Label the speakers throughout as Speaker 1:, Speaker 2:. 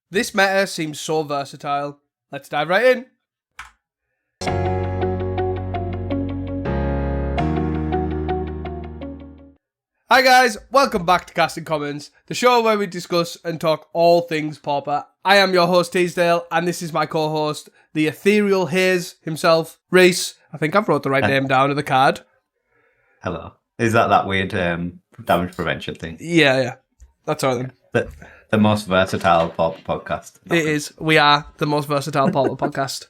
Speaker 1: This meta seems so versatile. Let's dive right in. Hi guys, welcome back to Casting Commons, the show where we discuss and talk all things Pauper. I am your host Teasdale, and this is my co-host, the ethereal Haze himself, Reese. I think I've wrote the right name down on the card.
Speaker 2: Hello. Is that weird damage prevention thing?
Speaker 1: Yeah. That's all right then.
Speaker 2: The most versatile Pauper podcast.
Speaker 1: It is. We are the most versatile Pauper podcast.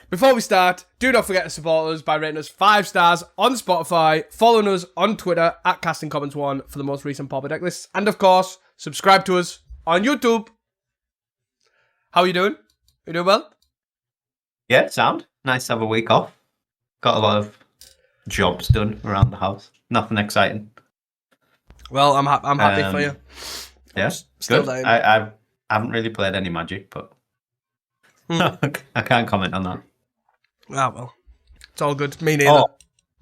Speaker 1: Before we start, do not forget to support us by rating us 5 stars on Spotify, following us on Twitter at Casting Commons 1 for the most recent Pauper deck lists, and of course, subscribe to us on YouTube. How are you doing? You doing well?
Speaker 2: Yeah, sound. Nice to have a week off. Got a lot of jobs done around the house. Nothing exciting.
Speaker 1: Well, I'm happy for you.
Speaker 2: Yeah,
Speaker 1: Still
Speaker 2: good.
Speaker 1: dying.
Speaker 2: I haven't really played any Magic, but I can't comment on that.
Speaker 1: Ah, well. It's all good. Me neither.
Speaker 2: Oh,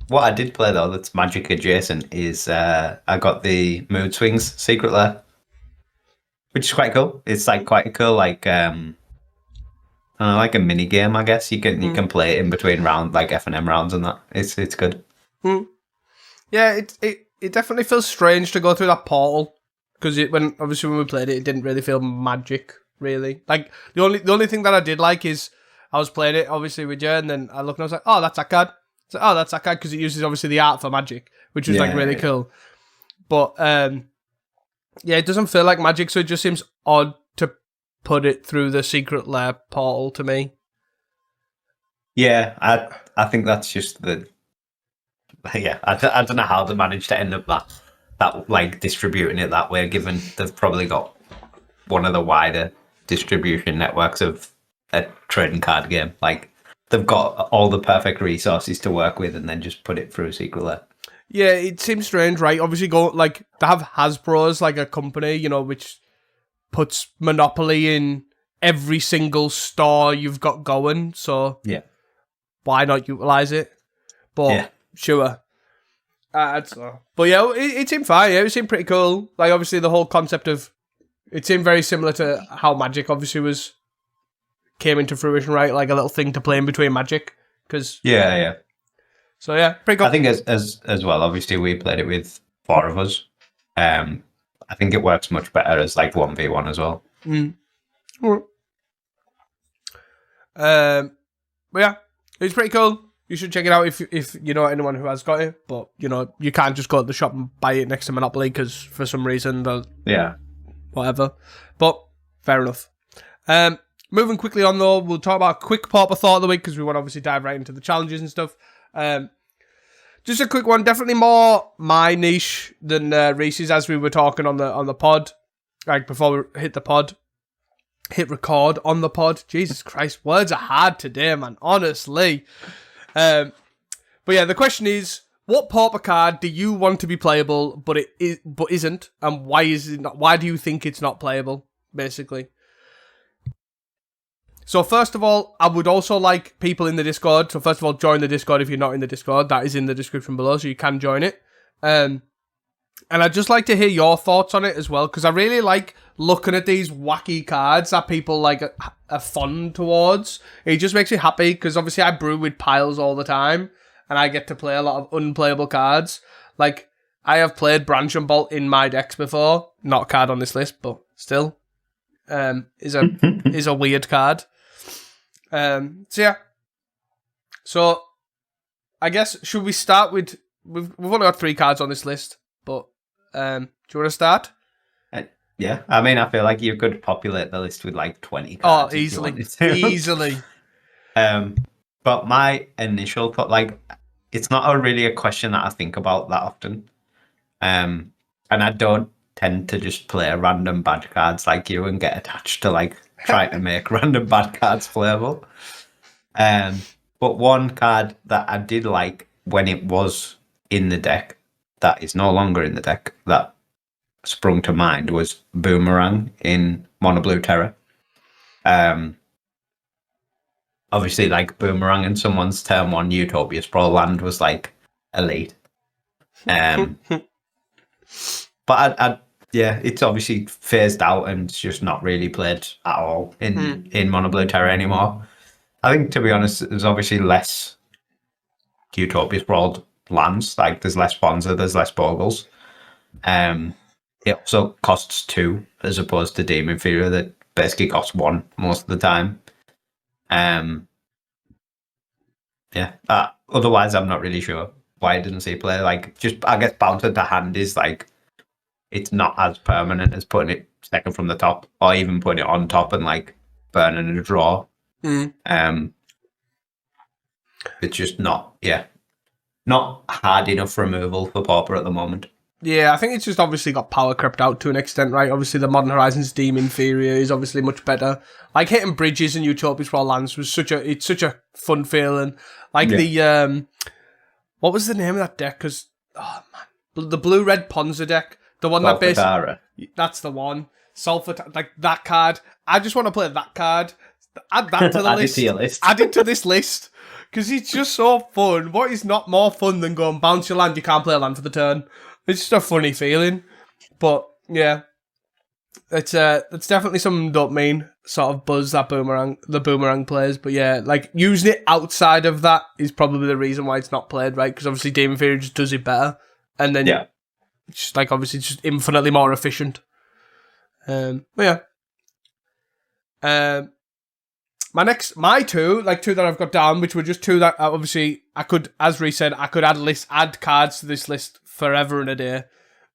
Speaker 2: what I did play, though, that's Magic adjacent, is I got the Mood Swings Secret Lair, which is quite cool. It's like quite a cool, like a mini game, I guess. You can play it in between rounds, like F&M rounds and that. It's good.
Speaker 1: Yeah, it definitely feels strange to go through that portal, because when we played it, it didn't really feel magic, really. Like, the only thing that I did like is I was playing it, obviously, with you, and then I looked and I was like, oh, that's that card. It's like, oh, that's that card, because it uses, obviously, the art for magic, which was, really cool. But, yeah, it doesn't feel like magic, so it just seems odd to put it through the Secret Lair portal to me.
Speaker 2: Yeah, I think that's just the... Yeah, I don't know how they managed to end up that like distributing it that way, given they've probably got one of the wider distribution networks of a trading card game. Like, they've got all the perfect resources to work with and then just put it through Secret Lair.
Speaker 1: Yeah, it seems strange, right? Obviously, they have Hasbro as like a company, which puts Monopoly in every single store you've got going. So
Speaker 2: yeah,
Speaker 1: why not utilize it? But
Speaker 2: yeah.
Speaker 1: Sure. I don't know. But yeah, it seemed fine. Yeah, it seemed pretty cool. Like, obviously, the whole concept of it seemed very similar to how Magic obviously came into fruition, right? Like a little thing to play in between Magic.
Speaker 2: Yeah.
Speaker 1: So yeah, pretty cool.
Speaker 2: I think as well. Obviously, we played it with 4 of us. I think it works much better as like 1v1 as well.
Speaker 1: But yeah, it was pretty cool. You should check it out if you know anyone who has got it. But, you can't just go to the shop and buy it next to Monopoly because for some reason, whatever. But fair enough. Moving quickly on, though, we'll talk about a quick Pauper thought of the week because we want to obviously dive right into the challenges and stuff. Just a quick one, definitely more my niche than Reese's, as we were talking on the pod, like before we hit record on the pod. Jesus Christ, words are hard today, man. Honestly. But yeah, the question is, what Pauper card do you want to be playable, but isn't, and why is it not? Why do you think it's not playable? Basically. So first of all, I would also like people in the Discord. So first of all, join the Discord if you're not in the Discord. That is in the description below, so you can join it. And I'd just like to hear your thoughts on it as well, because I really like looking at these wacky cards that people like are fun towards. It just makes me happy, because obviously I brew with piles all the time, and I get to play a lot of unplayable cards. Like, I have played Branch and Bolt in my decks before. Not a card on this list, but still. Is a weird card. So yeah. So, I guess, should we start with... We've only got 3 cards on this list, but do you want to start?
Speaker 2: Yeah, I mean, I feel like you could populate the list with like 20 cards.
Speaker 1: Oh, easily.
Speaker 2: But my initial thought, like, it's not really a question that I think about that often. And I don't tend to just play random bad cards like you and get attached to like trying to make random bad cards playable. But one card that I did like when it was in the deck, that is no longer in the deck, that sprung to mind, was Boomerang in Mono Blue Terror. Obviously, like, Boomerang in someone's turn 1 Utopia Sprawl land was like elite. But yeah, it's obviously phased out and it's just not really played at all in Mono Blue Terra anymore. I think, to be honest, there's obviously less Utopia Sprawl lands. Like, there's less Bonza, there's less Bogles. It also costs 2 as opposed to Demon Inferior that basically costs 1 most of the time. Yeah. Otherwise, I'm not really sure why I didn't see play. Like, just, I guess Bouncer to hand is like, it's not as permanent as putting it second from the top, or even putting it on top and like burning a draw. It's just not hard enough removal for Pauper at the moment.
Speaker 1: Yeah, I think it's just obviously got power crept out to an extent, right? Obviously, the Modern Horizons Demon Inferior is obviously much better. Like, hitting bridges and Utopia Sprawl lands was such a fun feeling. Like, the, what was the name of that deck? Because, oh man, the blue-red Ponza deck, the one that basically, that's the one. Sulfur, like, that card. I just want to play that card. Add that to the list.
Speaker 2: Add it to your list.
Speaker 1: Add it to this list. Because it's just so fun. What is not more fun than going bounce your land, you can't play a land for the turn? It's just a funny feeling. But, yeah. It's definitely some dopamine sort of buzz that the boomerang plays. But, yeah, like, using it outside of that is probably the reason why it's not played, right? Because, obviously, Demon Inferior just does it better. And then, it's just, like, obviously, it's just infinitely more efficient. But, yeah. My two that I've got down, which were just 2 that obviously I could, as Ree said, I could add cards to this list forever and a day.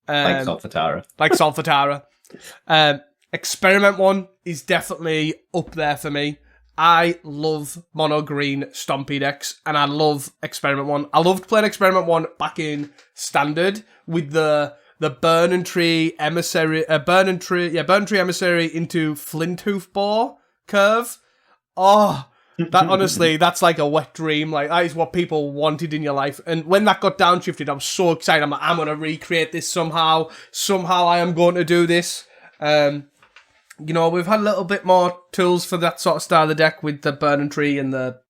Speaker 2: Like Solfatara.
Speaker 1: Experiment 1 is definitely up there for me. I love mono green Stompy decks, and I love Experiment 1. I loved playing Experiment 1 back in Standard with the Burning Tree Emissary, Burning Tree Emissary into Flinthoof Boar curve. Oh, that honestly, that's like a wet dream. Like, that is what people wanted in your life. And when that got downshifted, I was so excited. I'm like, I'm going to recreate this somehow. Somehow I am going to do this. We've had a little bit more tools for that sort of style of deck with the Burning Tree and the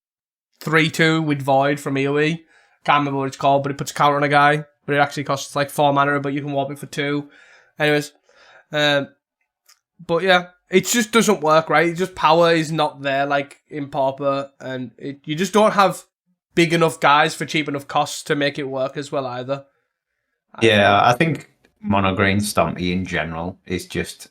Speaker 1: 3-2 with Void from EOE. Can't remember what it's called, but it puts a counter on a guy. But it actually costs like 4 mana, but you can warp it for 2. Anyways. But yeah. It just doesn't work, right? It just power is not there, like in Pauper, and you just don't have big enough guys for cheap enough costs to make it work as well either.
Speaker 2: I think mono green Stompy in general is just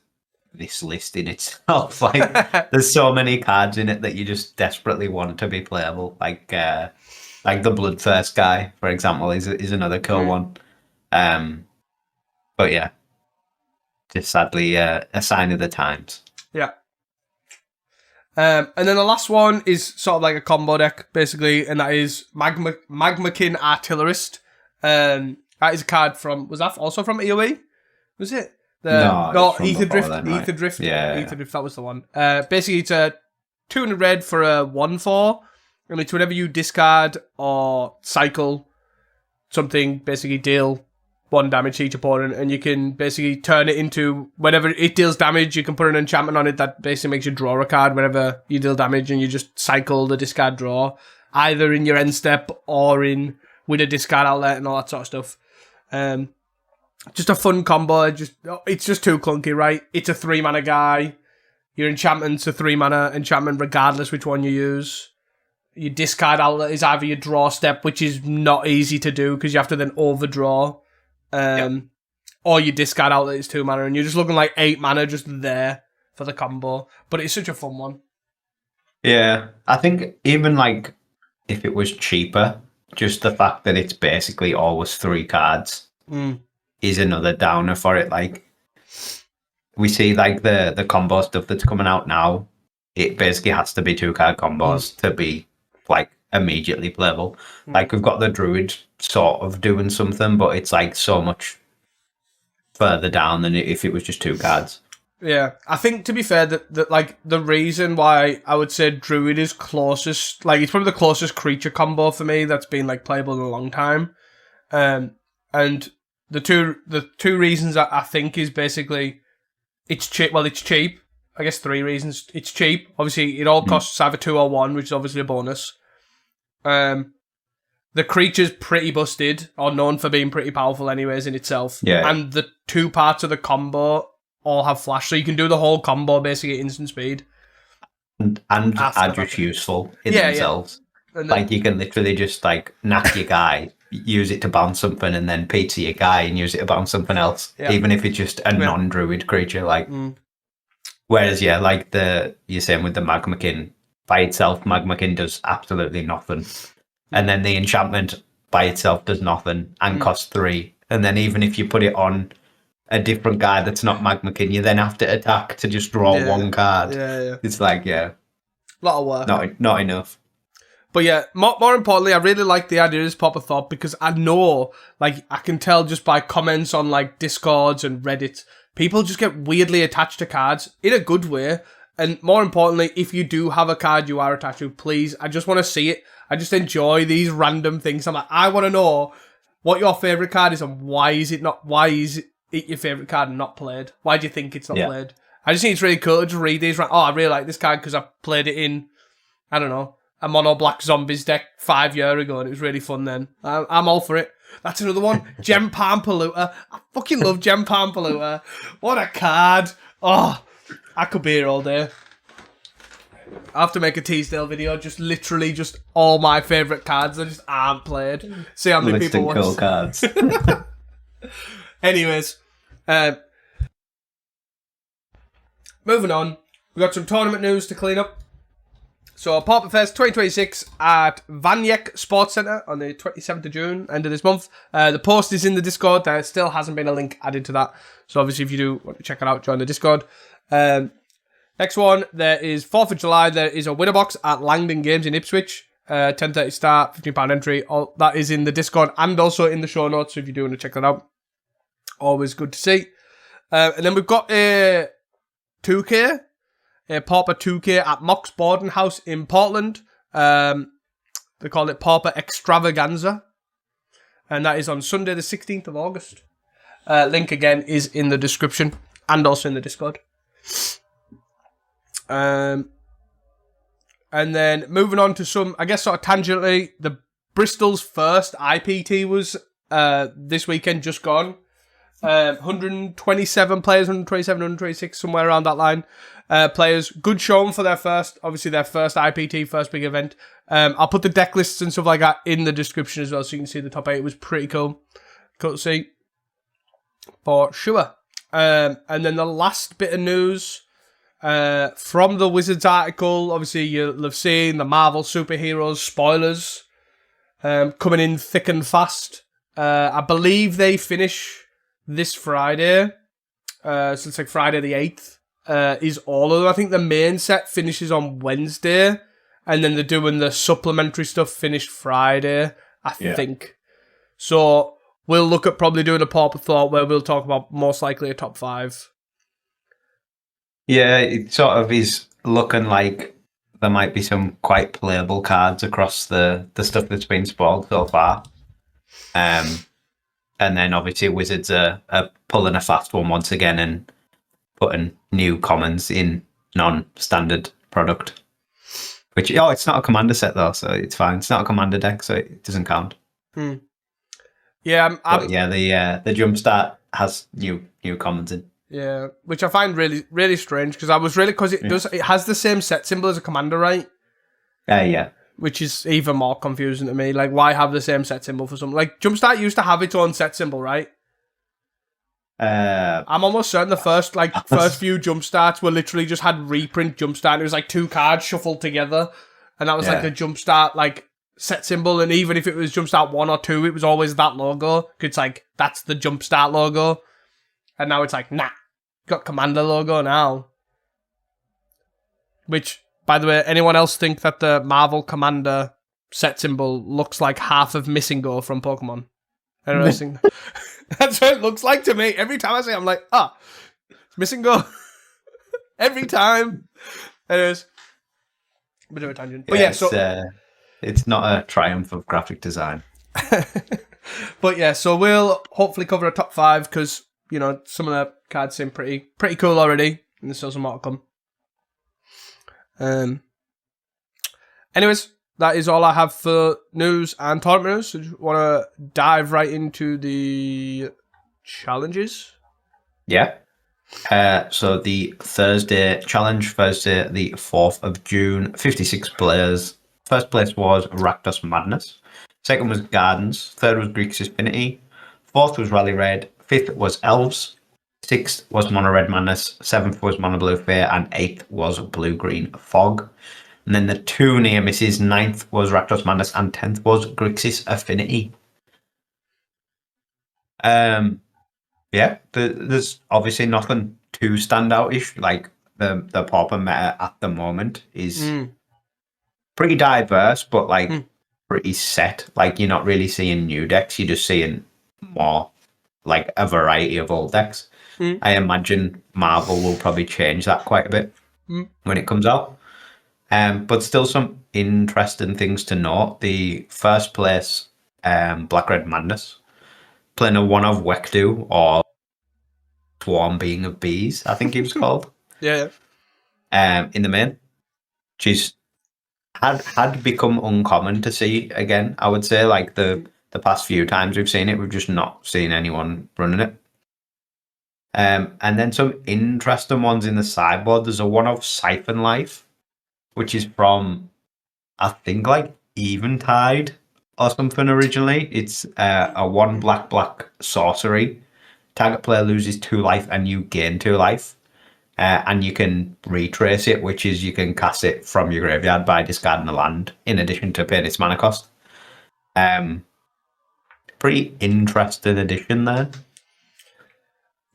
Speaker 2: this list in itself. Like, there's so many cards in it that you just desperately want to be playable. Like the Bloodthirst guy, for example, is another cool one. But yeah, just sadly a sign of the times.
Speaker 1: Yeah. And then the last one is sort of like a combo deck, basically, and that is Magmakin Artillerist. That is a card from, was that also from EOE? Was it? No, Ether Drift. Then, right? Ether Drift. Yeah. Ether Drift, that was the one. Basically, it's a 200 red for a 1/4, and it's whenever you discard or cycle something, basically deal 1 damage to each opponent, and you can basically turn it into, whenever it deals damage, you can put an enchantment on it that basically makes you draw a card whenever you deal damage, and you just cycle the discard draw, either in your end step or with a discard outlet and all that sort of stuff. Just a fun combo. It's just too clunky, right? It's a 3 mana guy. Your enchantment's a 3 mana enchantment regardless which one you use. Your discard outlet is either your draw step, which is not easy to do because you have to then overdraw. Or your discard outlet is 2 mana, and you're just looking like 8 mana just there for the combo. But it's such a fun one.
Speaker 2: Yeah, I think even like if it was cheaper, just the fact that it's basically always 3 cards is another downer for it. Like, we see like the combo stuff that's coming out now, it basically has to be 2-card combos to be like immediately playable. Like, we've got the Druid sort of doing something, but it's like so much further down than if it was just 2 cards.
Speaker 1: Yeah, I think, to be fair, that like the reason why I would say Druid is closest, like, it's probably the closest creature combo for me that's been like playable in a long time. And the two reasons I think is basically it's cheap. Well, it's cheap. I guess 3 reasons. It's cheap. Obviously, it all costs either 2 or 1, which is obviously a bonus. the creature's pretty busted, or known for being pretty powerful anyways in itself.
Speaker 2: Yeah.
Speaker 1: And the 2 parts of the combo all have flash, so you can do the whole combo basically at instant speed.
Speaker 2: And are just useful in themselves. Yeah. Like, you can literally just, like, knock your guy, use it to bounce something, and then pizza your guy and use it to bounce something else, even if it's just a non-druid creature. Like, whereas, like you're saying with the Magmakin, by itself, Magmakin does absolutely nothing. And then the enchantment by itself does nothing and costs 3. And then even if you put it on a different guy that's not Magmakin, you then have to attack to just draw 1 card.
Speaker 1: Yeah.
Speaker 2: It's like,
Speaker 1: a lot of work.
Speaker 2: Not enough.
Speaker 1: But yeah, more importantly, I really like the idea of this Pauper Thought, because I know, like, I can tell just by comments on, like, Discords and Reddit, people just get weirdly attached to cards in a good way. And more importantly, if you do have a card you are attached to, please, I just want to see it. I just enjoy these random things. I'm like, I want to know what your favourite card is and why is it your favourite card and not played? Why do you think it's not played? I just think it's really cool to just read these. I really like this card because I played it in, I don't know, a mono black zombies deck 5 years ago, and it was really fun then. I'm all for it. That's another one. Gem Palm Polluter. I fucking love Gem Palm Polluter. What a card. Oh, I could be here all day. I have to make a Teasdale video, just literally just all my favourite cards that just aren't played. See how many people want
Speaker 2: cool cards.
Speaker 1: Anyways, moving on. We got some tournament news to clean up. So, Pauper Fest 2026 at Vanyek Sports Centre on the 27th of June, end of this month. The post is in the Discord. There still hasn't been a link added to that. So, obviously, if you do want to check it out, join the Discord. Next one, there is 4th of July. There is a winner box at Langden Games in Ipswich. 10:30 start, £15 entry. All that is in the Discord and also in the show notes, so if you do want to check that out. Always good to see. And then we've got a 2K. A Pauper 2K at Mox Boarding House in Portland. They call it Pauper Extravaganza. And that is on Sunday the 16th of August. Link again is in the description and also in the Discord. And then moving on to some, I guess sort of tangentially, the Bristol's first IPT was this weekend just gone. 127 players, 127, 126, somewhere around that line. Players, good showing for their first IPT, first big event. I'll put the deck lists and stuff like that in the description as well, so you can see the top 8. It was pretty cool. Cool to see. For sure. And then the last bit of news, from the Wizards article, obviously you'll have seen the Marvel superheroes spoilers coming in thick and fast. I believe they finish this Friday, so it's like Friday the 8th, is all of them. I think the main set finishes on Wednesday, and then they're doing the supplementary stuff finished Friday, I think. So we'll look at probably doing a Pauper Thought where we'll talk about most likely a top 5.
Speaker 2: Yeah, it sort of is looking like there might be some quite playable cards across the stuff that's been spoiled so far. And then obviously Wizards are pulling a fast one once again and putting new commons in non-standard product. Which, it's not a commander set though, so it's fine. It's not a commander deck, so it doesn't count.
Speaker 1: Yeah,
Speaker 2: the Jumpstart has new commons in.
Speaker 1: Yeah, which I find really, really strange because it has the same set symbol as a commander, right?
Speaker 2: Yeah.
Speaker 1: Which is even more confusing to me. Like, why have the same set symbol for something? Like, Jumpstart used to have its own set symbol, right? I'm almost certain the first few Jumpstarts were literally just had reprint Jumpstart. It was like 2 cards shuffled together, and that was like the Jumpstart like set symbol. And even if it was Jumpstart 1 or 2, it was always that logo. It's like that's the Jumpstart logo, and now it's like got Commander logo now. Which, by the way, anyone else think that the Marvel Commander set symbol looks like half of Missing Go from Pokemon? Anyone else think that? That's what it looks like to me. Every time I say it, I'm like, it's Missing Go. Every time. Anyways, a bit of a tangent. But
Speaker 2: it's not a triumph of graphic design.
Speaker 1: But yeah, so we'll hopefully cover a top 5 because, some of the cards seem pretty cool already, and there's still some more to come. Anyways, that is all I have for news and tournament news. So just want to dive right into the challenges.
Speaker 2: Yeah. So the Thursday challenge, Thursday the 4th of June, 56 players. First place was Rakdos Madness. Second was Gardens. Third was Greek Affinity. Fourth was Rally Red. Fifth was Elves. Sixth was Mono Red Madness. Seventh was Mono Blue Fair. And eighth was Blue Green Fog. And then the two near misses, ninth was Rakdos Madness. And 10th was Grixis Affinity. Yeah, there's obviously nothing too standout-ish. Like the Pauper meta at the moment is pretty diverse, but like pretty set. Like you're not really seeing new decks, you're just seeing more like a variety of old decks. I imagine Marvel will probably change that quite a bit when it comes out. But still some interesting things to note. The first place, Black Red Madness, playing a one of Wekdu or Swarm Being of Bees, I think it was called.
Speaker 1: Yeah.
Speaker 2: In the main. She's had become uncommon to see again, I would say. Like the past few times we've seen it, we've just not seen anyone running it. And then some interesting ones in the sideboard. There's a one of Siphon Life, which is from, I think, like Eventide or something originally. It's a 1 black sorcery. Target player loses 2 life and you gain 2 life. And you can retrace it, which is you can cast it from your graveyard by discarding a land, in addition to paying its mana cost. Pretty interesting addition there.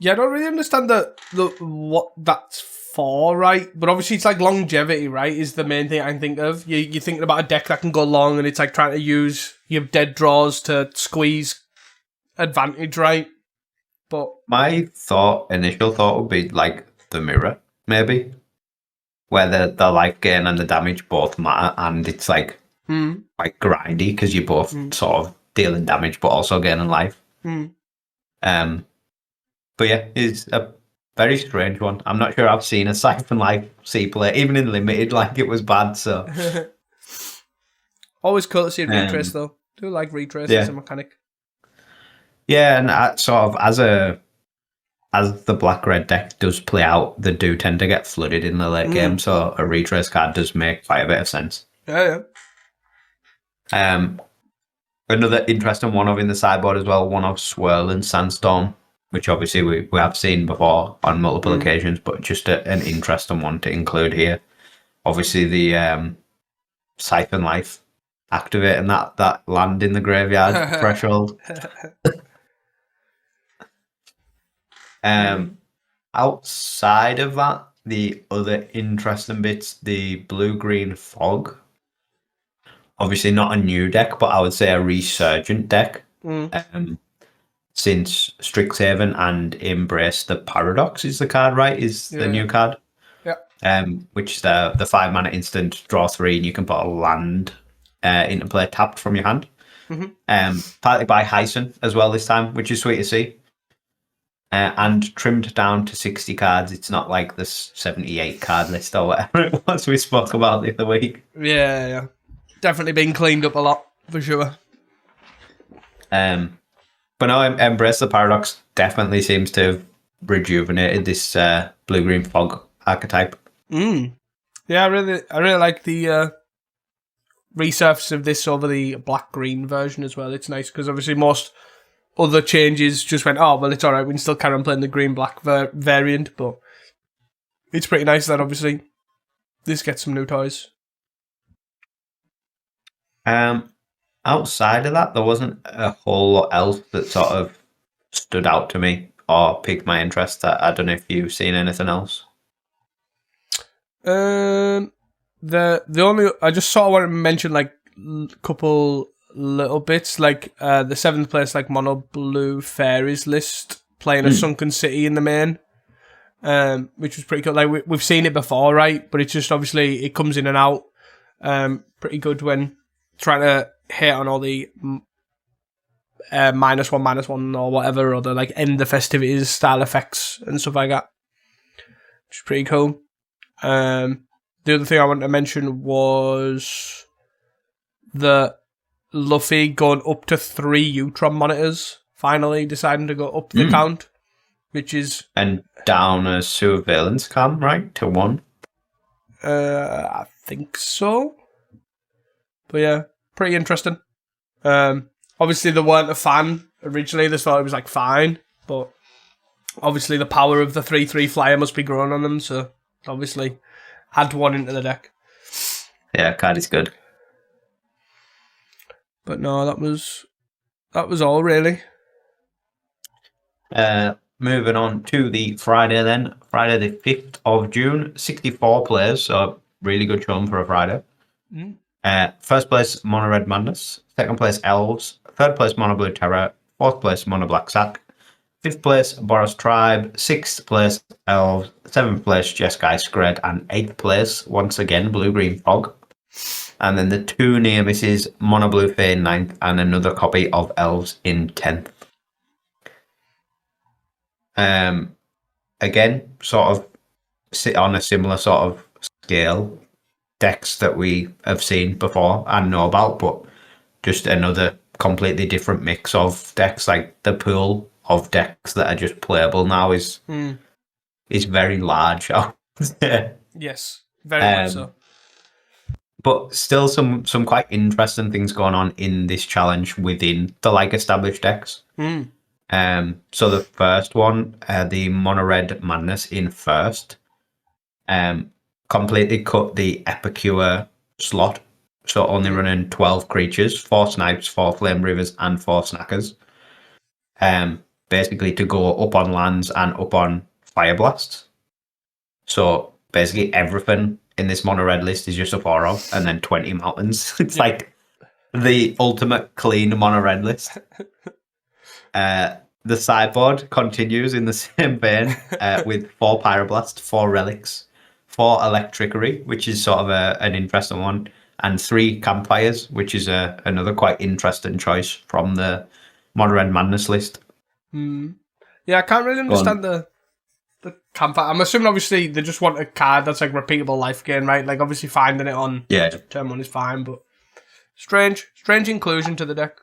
Speaker 1: Yeah, I don't really understand the what that's for, right? But obviously it's like longevity, right, is the main thing I can think of. You're thinking about a deck that can go long, and it's like trying to use your dead draws to squeeze advantage, right? But
Speaker 2: my initial thought would be like the mirror, maybe, where the life gain and the damage both matter, and it's like quite grindy because you're both sort of dealing damage but also gaining life. But yeah, it's a very strange one. I'm not sure I've seen a Siphon Life C play, even in limited, like it was bad. So
Speaker 1: always cool to see a retrace though. Do like retrace as a mechanic.
Speaker 2: Yeah, and sort of as the black-red deck does play out, they do tend to get flooded in the late game, so a retrace card does make quite a bit of sense.
Speaker 1: Yeah.
Speaker 2: Another interesting one of in the sideboard as well, one of Swirl and Sandstorm, which obviously we have seen before on multiple occasions, but just an interesting one to include here. Obviously the Siphon Life activating that land in the graveyard threshold. Outside of that, the other interesting bits, the Blue-Green Fog. Obviously not a new deck, but I would say a resurgent deck. Since Strixhaven and Embrace the Paradox is the card, right? Is the new card. Yeah. Which is the 5 mana instant, draw 3, and you can put a land into play tapped from your hand. Partly by Hyson as well this time, which is sweet to see. And trimmed down to 60 cards. It's not like this 78 card list or whatever it was we spoke about the other week.
Speaker 1: Yeah. Definitely been cleaned up a lot, for sure.
Speaker 2: But no, Embrace the Paradox definitely seems to have rejuvenated this Blue-Green Fog archetype. Yeah,
Speaker 1: I really like the resurface of this over the black-green version as well. It's nice, because obviously most other changes just went, oh, well, it's alright, we can still carry on playing the green-black variant, but it's pretty nice that obviously this gets some new toys.
Speaker 2: Outside of that, there wasn't a whole lot else that sort of stood out to me or piqued my interest. I don't know if you've seen anything else.
Speaker 1: The only I just sort of want to mention like a couple little bits, like the 7th place like Mono Blue Fairies list playing a Sunken City in the main, which was pretty cool. Like we've seen it before, right? But it's just obviously it comes in and out. Pretty good when trying to hit on all the -1/-1 or whatever, or the like end the festivities style effects and stuff like that, which is pretty cool. The other thing I wanted to mention was the Luffy going up to 3 Utron monitors, finally deciding to go up the count, which is...
Speaker 2: And down a surveillance cam, right, to 1?
Speaker 1: I think so. But yeah, pretty interesting. Obviously, they weren't a fan originally. They thought it was like fine, but obviously the power of the 3/3 flyer must be growing on them, so obviously had 1 into the deck.
Speaker 2: Yeah, card is good.
Speaker 1: But no, that was all really.
Speaker 2: Moving on to the Friday then. Friday the 5th of June, 64 players, so really good showing for a Friday. First place, Mono Red Madness. Second place, Elves. Third place, Mono Blue Terror. Fourth place, Mono Black Sack. Fifth place, Boros Tribe. Sixth place, Elves. Seventh place, Jeskai Scred. And eighth place, once again, Blue Green Fog. And then the 2 near misses, Mono Blue Fae in 9th and another copy of Elves in 10th. Again, sort of sit on a similar sort of scale. Decks that we have seen before and know about, but just another completely different mix of decks. Like the pool of decks that are just playable now is very large.
Speaker 1: Yes, very much so.
Speaker 2: But still some quite interesting things going on in this challenge within the established decks. So the first one, the Mono Red Madness in first, completely cut the Epicure slot, so only running 12 creatures, 4 Snipes, 4 Flame Rivers, and 4 Snackers. Basically to go up on lands and up on Fire Blasts. So basically everything in this Mono Red list is just a 4-0 and then 20 mountains. It's like the ultimate clean Mono Red list. The sideboard continues in the same vein with 4 Pyroblast, 4 Relics, 4 Electrickery, which is sort of an interesting one, and 3 Campfires, which is another quite interesting choice from the Mono Red Madness list.
Speaker 1: Yeah, I can't really understand the Campfire. I'm assuming obviously they just want a card that's like repeatable life gain, right? Like obviously finding it on turn 1 is fine, but strange inclusion to the deck.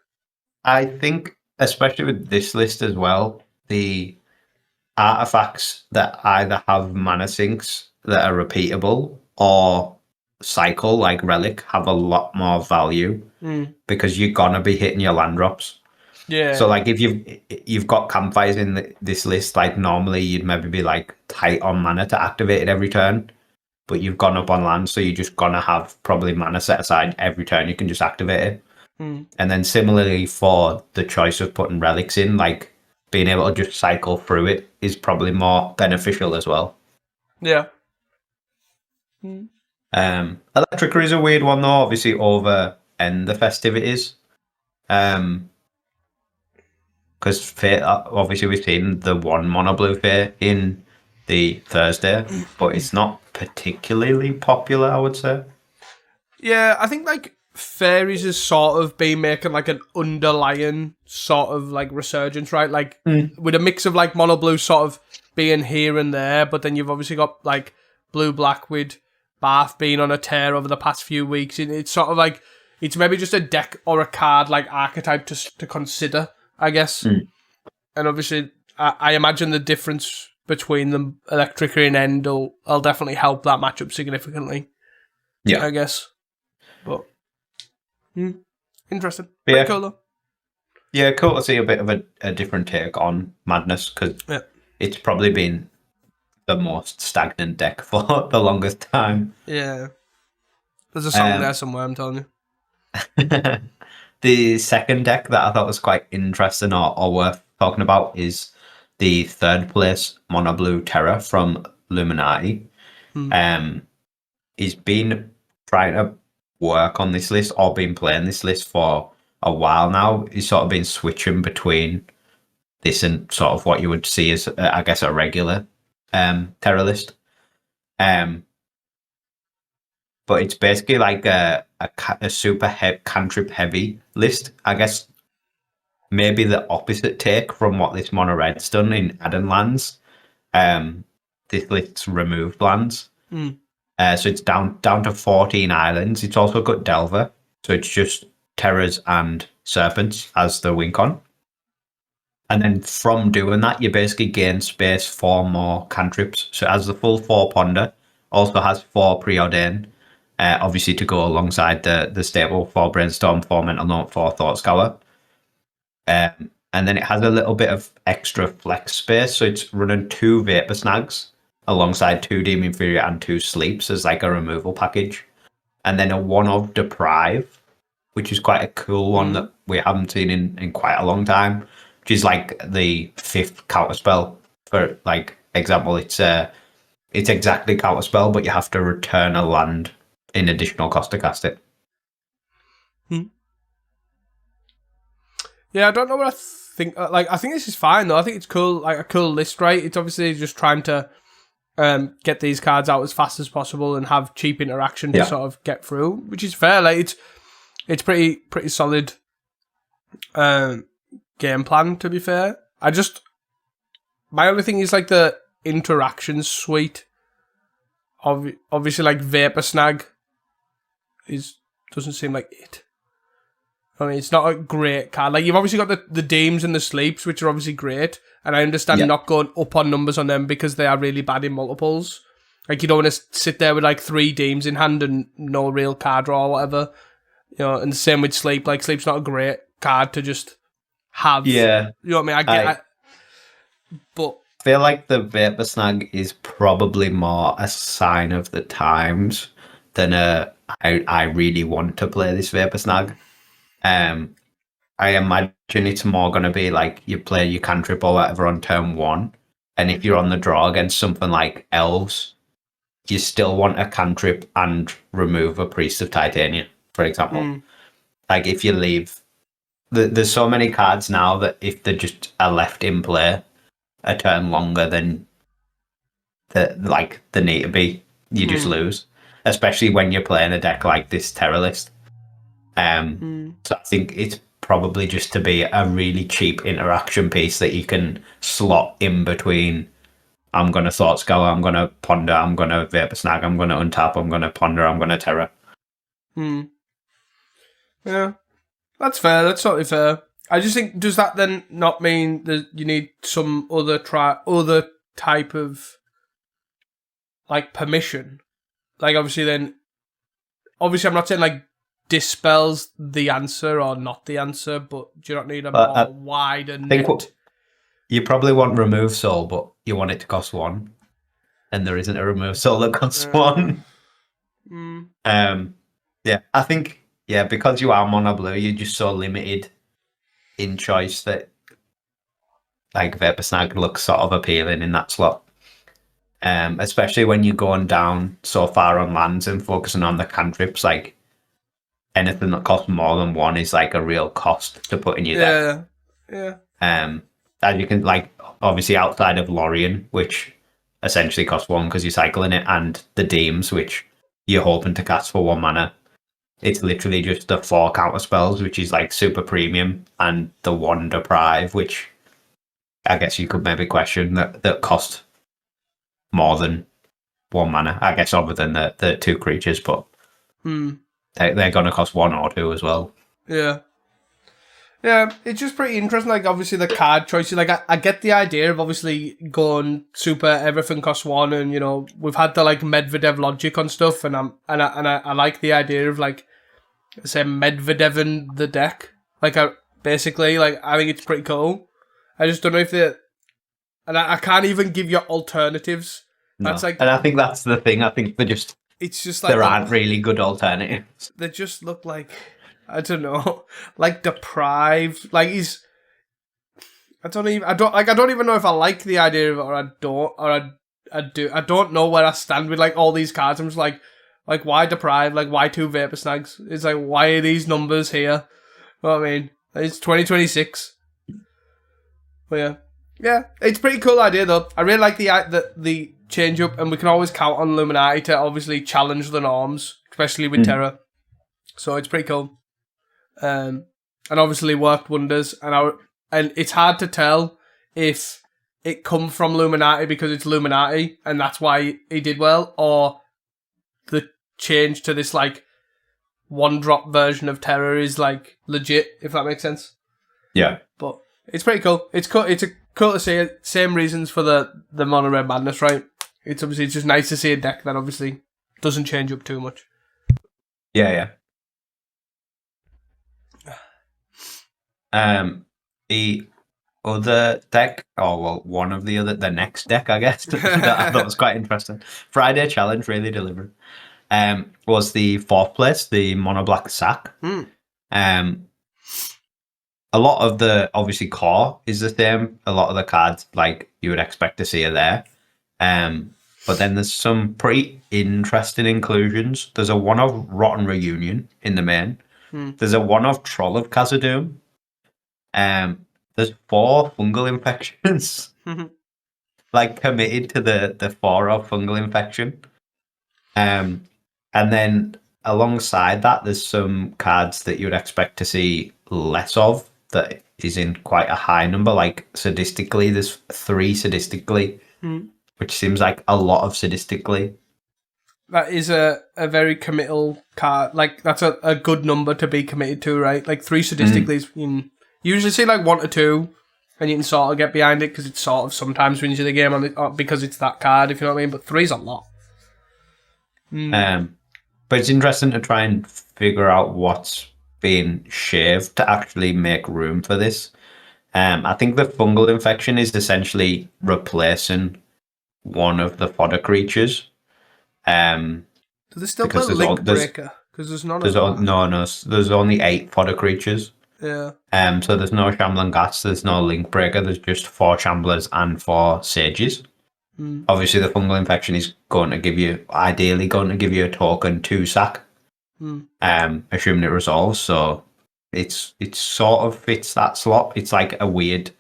Speaker 2: I think, especially with this list as well, the artifacts that either have mana sinks that are repeatable or cycle like Relic have a lot more value because you're gonna be hitting your land drops.
Speaker 1: Yeah.
Speaker 2: So like if you've got Campfires in this list, like normally you'd maybe be like tight on mana to activate it every turn, but you've gone up on land, so you're just gonna have probably mana set aside every turn. You can just activate it. And then similarly for the choice of putting Relics in, like being able to just cycle through it is probably more beneficial as well.
Speaker 1: Yeah.
Speaker 2: Electric is a weird one though, obviously over end the festivities. Because obviously we've seen the 1 Mono Blue Fae in the Thursday, but it's not particularly popular, I would say.
Speaker 1: Yeah, I think like Fairies has sort of been making like an underlying sort of like resurgence, right? Like with a mix of like Mono Blue sort of being here and there, but then you've obviously got like Blue Black with Bath being on a tear over the past few weeks. It's sort of like, it's maybe just a deck or a card like archetype to consider, I guess. And obviously, I imagine the difference between them, Electricity and End, will definitely help that matchup significantly.
Speaker 2: Yeah.
Speaker 1: I guess. But, interesting. Pretty cool though.
Speaker 2: Yeah, cool to see a bit of a different take on Madness, because it's probably been the most stagnant deck for the longest time.
Speaker 1: Yeah. There's a song there somewhere, I'm telling you.
Speaker 2: The second deck that I thought was quite interesting or worth talking about is the third place Mono Blue Terror from Luminati. He's been trying to work on this list or been playing this list for a while now. He's sort of been switching between this and sort of what you would see as, I guess, a regular Terror list. But it's basically like a super cantrip heavy list. I guess maybe the opposite take from what this Mono Red's done in adding lands. This list's removed lands. So it's down to 14 islands. It's also got Delver. So it's just terrors and serpents as the win con. And then from doing that, you basically gain space for more cantrips. So as the full 4 ponder, also has 4 preordain, obviously to go alongside the stable 4 brainstorm, 4 mental note, 4 thought scour. And then it has a little bit of extra flex space. So it's running 2 vapor snags alongside 2 demon fury and 2 sleeps as like a removal package. And then a 1 of deprive, which is quite a cool one that we haven't seen in quite a long time. Which is like the 5th counterspell. For like example, it's exactly counterspell, but you have to return a land in additional cost to cast it.
Speaker 1: Yeah, I don't know what I think. Like, I think this is fine though. I think it's cool, like a cool list, right? It's obviously just trying to get these cards out as fast as possible and have cheap interaction to sort of get through, which is fair. Like, it's pretty solid. Game plan, to be fair. My only thing is like the interactions suite. Obviously, like Vapor Snag doesn't seem like it. I mean, it's not a great card. Like, you've obviously got the Dames and the Sleeps, which are obviously great, and I understand not going up on numbers on them because they are really bad in multiples. Like, you don't want to sit there with like 3 Dames in hand and no real card draw or whatever. You know, and the same with Sleep. Like, Sleep's not a great card to just have.
Speaker 2: Yeah.
Speaker 1: You know what I mean? But
Speaker 2: I feel like the Vapor Snag is probably more a sign of the times than I really want to play this Vapor Snag. I imagine it's more going to be like you play your cantrip or whatever on turn 1, and if you're on the draw against something like Elves, you still want a cantrip and remove a Priest of Titania, for example. Like, if you leave... There's so many cards now that if they just are left in play a turn longer than they need to be, you just lose. Especially when you're playing a deck like this Terror list. So I think it's probably just to be a really cheap interaction piece that you can slot in between. I'm going to Thought Scour, I'm going to Ponder, I'm going to Vapor Snag, I'm going to untap, I'm going to Ponder, I'm going to Terror.
Speaker 1: Yeah. That's fair. That's totally fair. I just think, does that then not mean that you need some other type of like permission? Like, obviously I'm not saying like dispels the answer or not the answer, but do you not need a more wider net?
Speaker 2: You probably want Remove Soul, but you want it to cost 1, and there isn't a Remove Soul that costs 1. Yeah, I think. Yeah, because you are mono blue, you're just so limited in choice that like Vapor Snag looks sort of appealing in that slot. Especially when you're going down so far on lands and focusing on the cantrips, like anything that costs more than 1 is like a real cost to put in your deck.
Speaker 1: Yeah.
Speaker 2: As you can, like, obviously outside of Lorien, which essentially costs 1 because you're cycling it, and the Dames, which you're hoping to cast for 1 mana. It's literally just the 4 counter spells, which is like super premium, and the 1 deprive, which I guess you could maybe question that cost more than 1 mana. I guess other than the 2 creatures, but they're going to cost 1 or 2 as well.
Speaker 1: Yeah. Yeah, it's just pretty interesting. Like, obviously the card choices. Like, I get the idea of obviously going super everything costs 1, and you know we've had the like Medvedev logic on stuff, and I like the idea of like say Medvedeving the deck. Like, basically, like, I think it's pretty cool. I just don't know if I can't even give you alternatives.
Speaker 2: No.
Speaker 1: That's like,
Speaker 2: and I think that's the thing. I think
Speaker 1: it's just like
Speaker 2: there aren't really good alternatives.
Speaker 1: They just look like, I don't know, like deprived. Like, I don't even know if I like the idea of it or I don't, or I do. I don't know where I stand with like all these cards. I'm just like why deprive? Like, why 2 Vapor Snags? It's like, why are these numbers here? You know what I mean? It's 2026. But yeah, it's a pretty cool idea though. I really like the change up, and we can always count on Illuminati to obviously challenge the norms, especially with Terra. So it's pretty cool. And obviously worked wonders, and it's hard to tell if it come from Illuminati because it's Illuminati and that's why he did well, or the change to this like one-drop version of Terror is like legit, if that makes sense.
Speaker 2: Yeah.
Speaker 1: But it's pretty cool. It's cool to see it. Same reasons for the Mono Red Madness, right? It's just nice to see a deck that obviously doesn't change up too much.
Speaker 2: Yeah. The other deck, one of the next deck, I guess, that I thought was quite interesting. Friday Challenge really delivered. Was the 4th place, the Mono Black Sack. A lot of the, obviously, core is the same. A lot of the cards, like, you would expect to see are there. But then there's some pretty interesting inclusions. There's a one of Rotten Reunion in the main. There's a one of Troll of Khazad-dûm. There's 4 fungal infections. Like, committed to the 4 of fungal infection. And then alongside that, there's some cards that you would expect to see less of that is in quite a high number. Like, sadistically, there's 3 sadistically, which seems like a lot of sadistically.
Speaker 1: That is a very committal card. Like, that's a good number to be committed to, right? Like, 3 sadistically, you usually see like 1 or 2, and you can sort of get behind it because it sort of sometimes wins you the game because it's that card, if you know what I mean. But 3's a lot.
Speaker 2: But it's interesting to try and figure out what's being shaved to actually make room for this. I think the fungal infection is essentially replacing one of the fodder creatures. Do
Speaker 1: they still put Link Breaker? Because there's none of them.
Speaker 2: No. There's only 8 fodder creatures.
Speaker 1: Yeah.
Speaker 2: So there's no Shambling Ghast, there's no Link Breaker, there's just 4 Shamblers and 4 Sages. Obviously, the fungal infection is ideally going to give you a token 2 sack, assuming it resolves. So it sort of fits that slot. It's like a weird,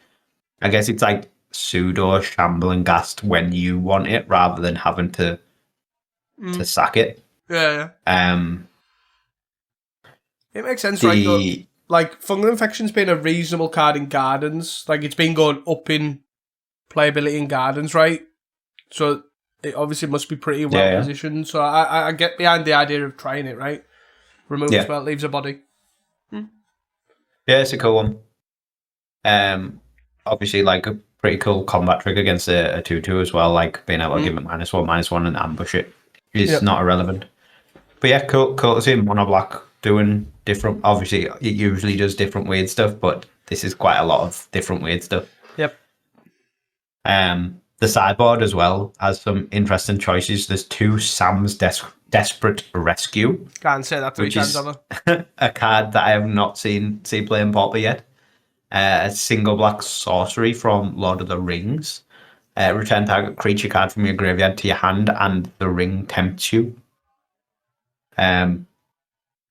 Speaker 2: I guess it's like pseudo Shambling Ghast when you want it, rather than having to sack it.
Speaker 1: Yeah. It makes sense, right? Though, like, fungal infection's been a reasonable card in Gardens. Like, it's been going up in playability in Gardens, right? So it obviously must be pretty well positioned. So I get behind the idea of trying it, right? Remove a spell, leaves a body.
Speaker 2: Yeah, it's a cool one. Obviously, like, a pretty cool combat trick against a 2/2 as well. Like, being able to give it -1/-1 and ambush it is not irrelevant. But yeah, cool to see Mono Black doing different. Obviously, it usually does different weird stuff, but this is quite a lot of different weird stuff.
Speaker 1: Yep.
Speaker 2: The sideboard as well has some interesting choices. There's 2 Sam's Desperate Rescue.
Speaker 1: Can't say that 3 times over.
Speaker 2: A card that I have not seen play in Pauper yet. A single black sorcery from Lord of the Rings. Return target creature card from your graveyard to your hand, and the ring tempts you.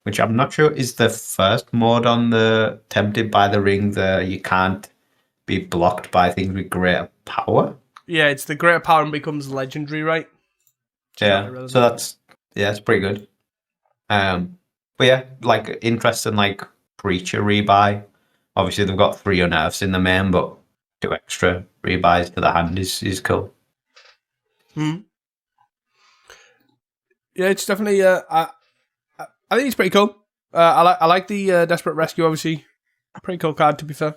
Speaker 2: Which I'm not sure is the first mode on the Tempted by the Ring. You can't be blocked by things with greater power.
Speaker 1: Yeah, it's the greater power and becomes legendary, right?
Speaker 2: Yeah, so it's pretty good. But yeah, like, interesting, like, creature rebuy. Obviously, they've got 3 unearths in the main, but 2 extra rebuys to the hand is cool.
Speaker 1: Yeah, it's definitely. I think it's pretty cool. I like the Desperate Rescue. Obviously, pretty cool card, to be fair.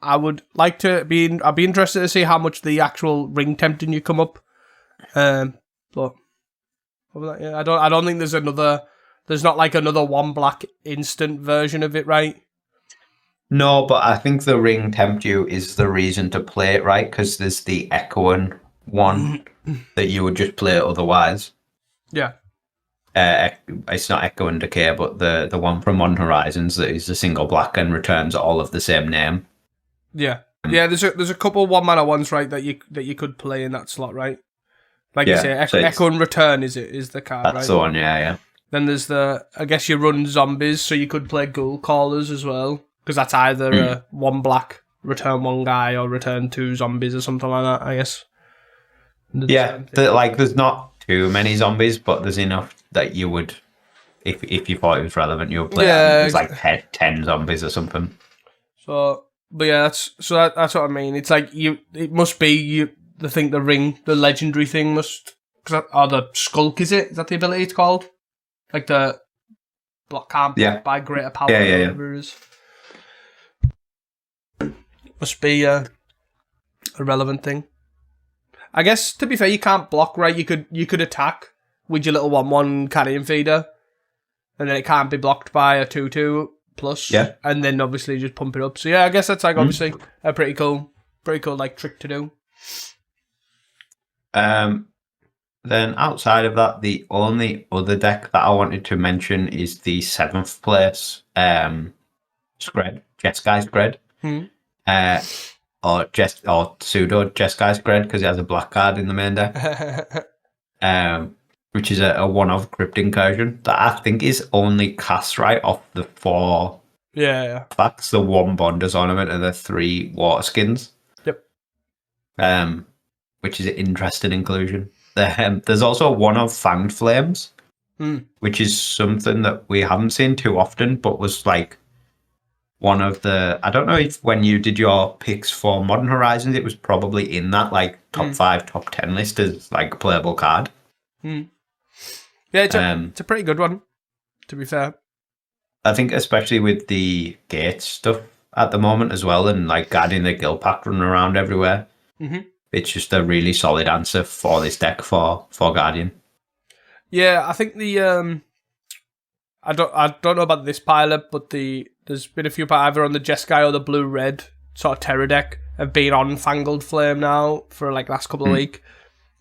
Speaker 1: I would like to I'd be interested to see how much the actual ring tempting you come up. But yeah, I don't think there's not like another 1 black instant version of it, right?
Speaker 2: No, but I think the ring tempt you is the reason to play it, right? Because there's the echoing one that you would just play otherwise.
Speaker 1: Yeah.
Speaker 2: It's not Echo and Decay, but the one from Modern Horizons that is a single black and returns all of the same name.
Speaker 1: Yeah. There's a couple 1-mana ones, right, that you could play in that slot, right? Like you say, Echo and Return is the card, right?
Speaker 2: That's the one, yeah.
Speaker 1: Then there's I guess you run zombies, so you could play Ghoul Callers as well, because that's either a 1 black, return 1 guy, or return 2 zombies or something like that, I guess.
Speaker 2: There's not too many zombies, but there's enough that you would, if you thought it was relevant, you would play. There's like 10 zombies or something.
Speaker 1: So, but yeah, that's what I mean. It's like it must be the ring, the legendary thing must, or the Skulk, is it? Is that the ability it's called? Like the can't block by greater power or whatever it is. Must be a relevant thing. I guess, to be fair, you can't block, right? You could attack with your little 1/1 carrion feeder, and then it can't be blocked by a 2/2 plus, and then obviously just pump it up. So yeah, I guess that's like obviously a pretty cool like trick to do.
Speaker 2: Then outside of that, the only other deck that I wanted to mention is the 7th place Skred, Jeskai Skred. Or pseudo Jeskai Skred, because it has a black card in the main deck. Which is a one-of Crypt Incursion that I think is only cast right off the 4 facts, the 1 Bonders Ornament and the 3 Water Skins.
Speaker 1: Yep.
Speaker 2: Which is an interesting inclusion. There's also one of Fanged Flames, which is something that we haven't seen too often, but was like one of the... I don't know if when you did your picks for Modern Horizons, it was probably in that like top 5, top 10 list as like a playable card.
Speaker 1: Yeah, it's a pretty good one, to be fair.
Speaker 2: I think especially with the Gates stuff at the moment as well, and like guarding the Guild Pack running around everywhere, it's just a really solid answer for this deck for Guardian. Yeah,
Speaker 1: I think the I don't know about this pilot, but there's been a few either on the Jeskai or the blue-red sort of Terror deck have been on Fangled Flame now for like last couple of weeks,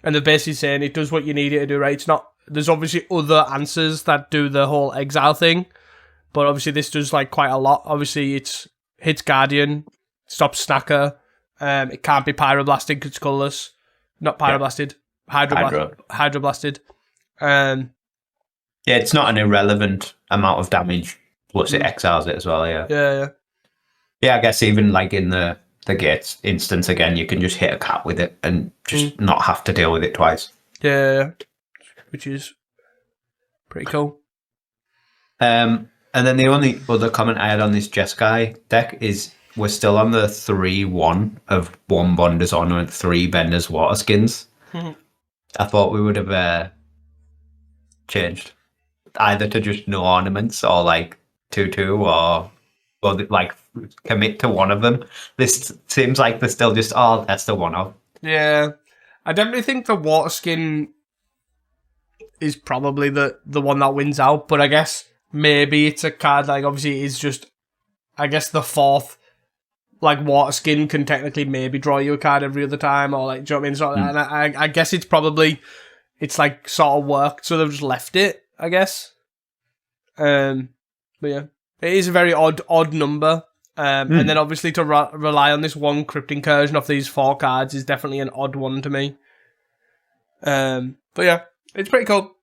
Speaker 1: and they're basically saying it does what you need it to do. Right, it's not. There's obviously other answers that do the whole exile thing, but obviously this does like quite a lot. Obviously, it hits Guardian, stops Snacker. It can't be Pyroblasted because it's colourless. Not Pyroblasted. Hydroblasted.
Speaker 2: Yeah, it's not an irrelevant amount of damage. Plus, it exiles it as well. Yeah, I guess even like in the Gates instance again, you can just hit a cat with it and just not have to deal with it twice.
Speaker 1: Yeah, which is pretty cool.
Speaker 2: And then the only other comment I had on this Jeskai deck is we're still on the 3/1 of 1 Bonders Ornament, 3 Bender's Water Skins. I thought we would have changed either to just no ornaments or like 2/2 or like commit to one of them. This seems like they're still just that's the one of.
Speaker 1: Yeah, I definitely think the Water Skin is probably the one that wins out, but I guess maybe it's a card like obviously it is just I guess the 4th like Water Skin can technically maybe draw you a card every other time or like do you know what I mean? So and I guess it's probably it's like sort of worked, so they've just left it, I guess. But yeah, it is a very odd number. And then obviously to rely on this one Crypt Incursion off these 4 cards is definitely an odd one to me. But yeah, it's pretty cool.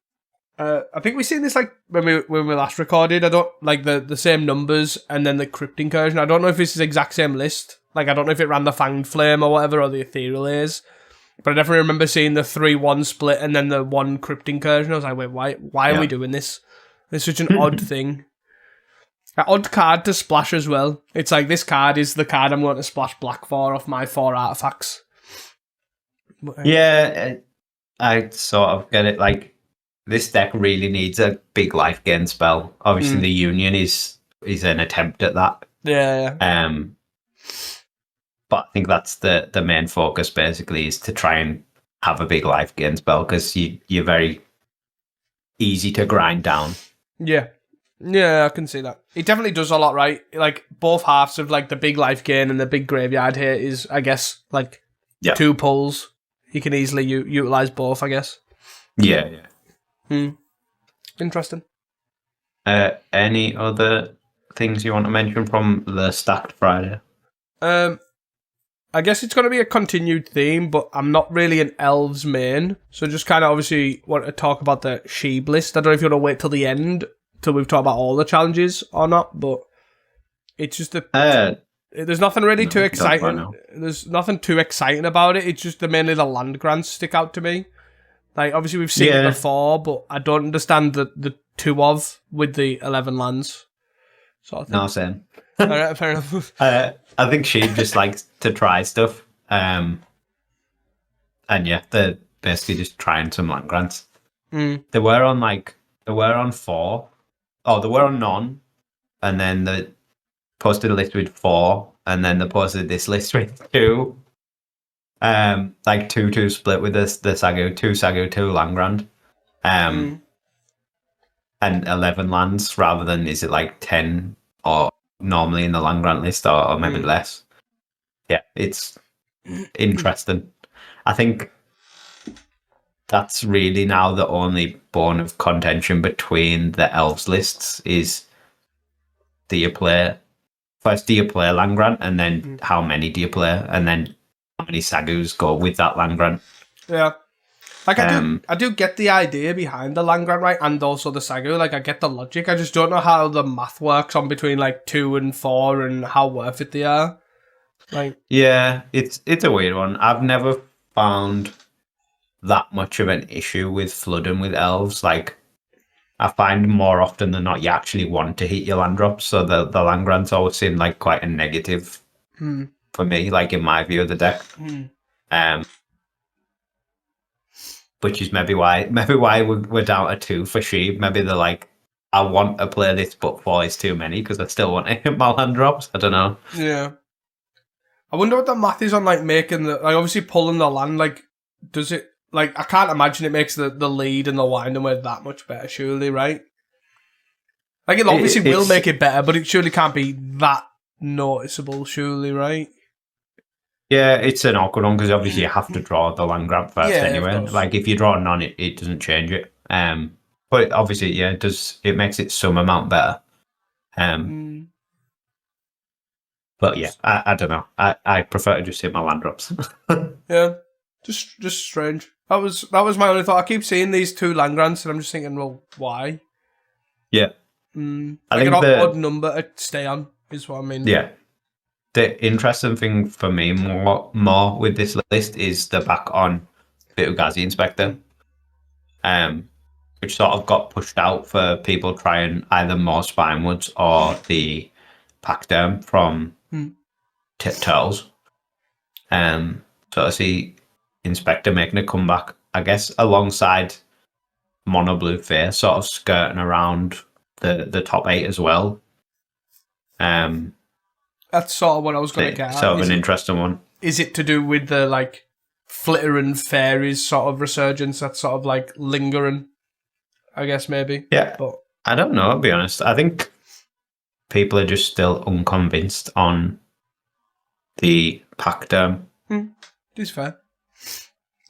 Speaker 1: I think we've seen this like when we last recorded. I don't like the same numbers and then the Crypt Incursion. I don't know if this is the exact same list. Like I don't know if it ran the Fanged Flame or whatever or the Ethereal Ace. But I definitely remember seeing the 3/1 split and then the 1 Crypt Incursion. I was like, wait, why are we doing this? It's such an odd thing. An odd card to splash as well. It's like this card is the card I'm going to splash black for off my 4 artifacts.
Speaker 2: Yeah, I sort of get it. Like this deck really needs a big life gain spell. Obviously, the Union is an attempt at that.
Speaker 1: Yeah.
Speaker 2: But I think that's the main focus. Basically, is to try and have a big life gain spell because you're very easy to grind down.
Speaker 1: Yeah. Yeah, I can see that. It definitely does a lot, right? Like, both halves of, like, the big life gain and the big graveyard here is, I guess, like, 2 pulls. You can easily utilise both, I guess.
Speaker 2: Yeah.
Speaker 1: Interesting.
Speaker 2: Any other things you want to mention from the Stacked Friday?
Speaker 1: I guess it's going to be a continued theme, but I'm not really an Elves main. So just kind of obviously want to talk about the Sheeb list. I don't know if you want to wait till the end till we've talked about all the challenges or not, but it's just there's nothing really too exciting. There's nothing too exciting about it. It's just mainly the land grants stick out to me. Like obviously we've seen it before, but I don't understand the 2 of with the 11 lands. Sort of thing.
Speaker 2: No, same.
Speaker 1: All right, fair enough.
Speaker 2: I think she just likes to try stuff, and yeah, they're basically just trying some land grants. They were on 4 there were none, and then they posted a list with 4, and then they posted this list with 2. Like 2-2 split with the Sagu, 2 Sagu, 2 Langrand. And 11 lands rather than, is it like 10 or normally in the Langrand list or maybe less? Yeah, it's interesting. I think that's really now the only bone of contention between the Elves lists is do you play Langrand, and then how many do you play, and then how many Sagus go with that Langrand?
Speaker 1: Yeah. Like, I do get the idea behind the Langrand, right, and also the Sagu. Like, I get the logic. I just don't know how the math works on between, like, 2 and 4 and how worth it they are. Like,
Speaker 2: yeah, it's a weird one. I've never found that much of an issue with flooding with Elves. Like, I find more often than not you actually want to hit your land drops, so the Langrands always seem like quite a negative for me, like, in my view of the deck. Which is maybe why we're down to 2 for Sheep. Maybe they're like, I want to play this, but 4 is too many because I still want to hit my land drops. I don't know.
Speaker 1: Yeah. I wonder what the math is on, like, making the, like, obviously pulling the land, like, does it, like, I can't imagine it makes the lead and the winding way that much better, surely, right? Like, it obviously will make it better, but it surely can't be that noticeable, surely, right?
Speaker 2: Yeah, it's an awkward one because obviously you have to draw the land grab first anyway. Like, if you draw none, it doesn't change it. But obviously, yeah, it makes it some amount better. But yeah, I don't know. I prefer to just hit my land drops.
Speaker 1: Yeah, just strange. That was my only thought. I keep seeing these 2 Langrands, and I'm just thinking, well, why?
Speaker 2: Yeah,
Speaker 1: I think an odd number to stay on is what I mean.
Speaker 2: Yeah. The interesting thing for me more with this list is the back on Vitu-Ghazi Inspector, which sort of got pushed out for people trying either more Spinewoods or the Pacderm from Turtles. So I see Inspector making a comeback, I guess, alongside Mono Blue Face, sort of skirting around the top 8 as well.
Speaker 1: That's sort of what I was going to get at.
Speaker 2: Sort of an interesting one.
Speaker 1: Is it to do with the, like, flittering fairies sort of resurgence that's sort of, like, lingering, I guess, maybe?
Speaker 2: Yeah. But I don't know, to be honest. I think people are just still unconvinced on the Pacderm.
Speaker 1: It's fair.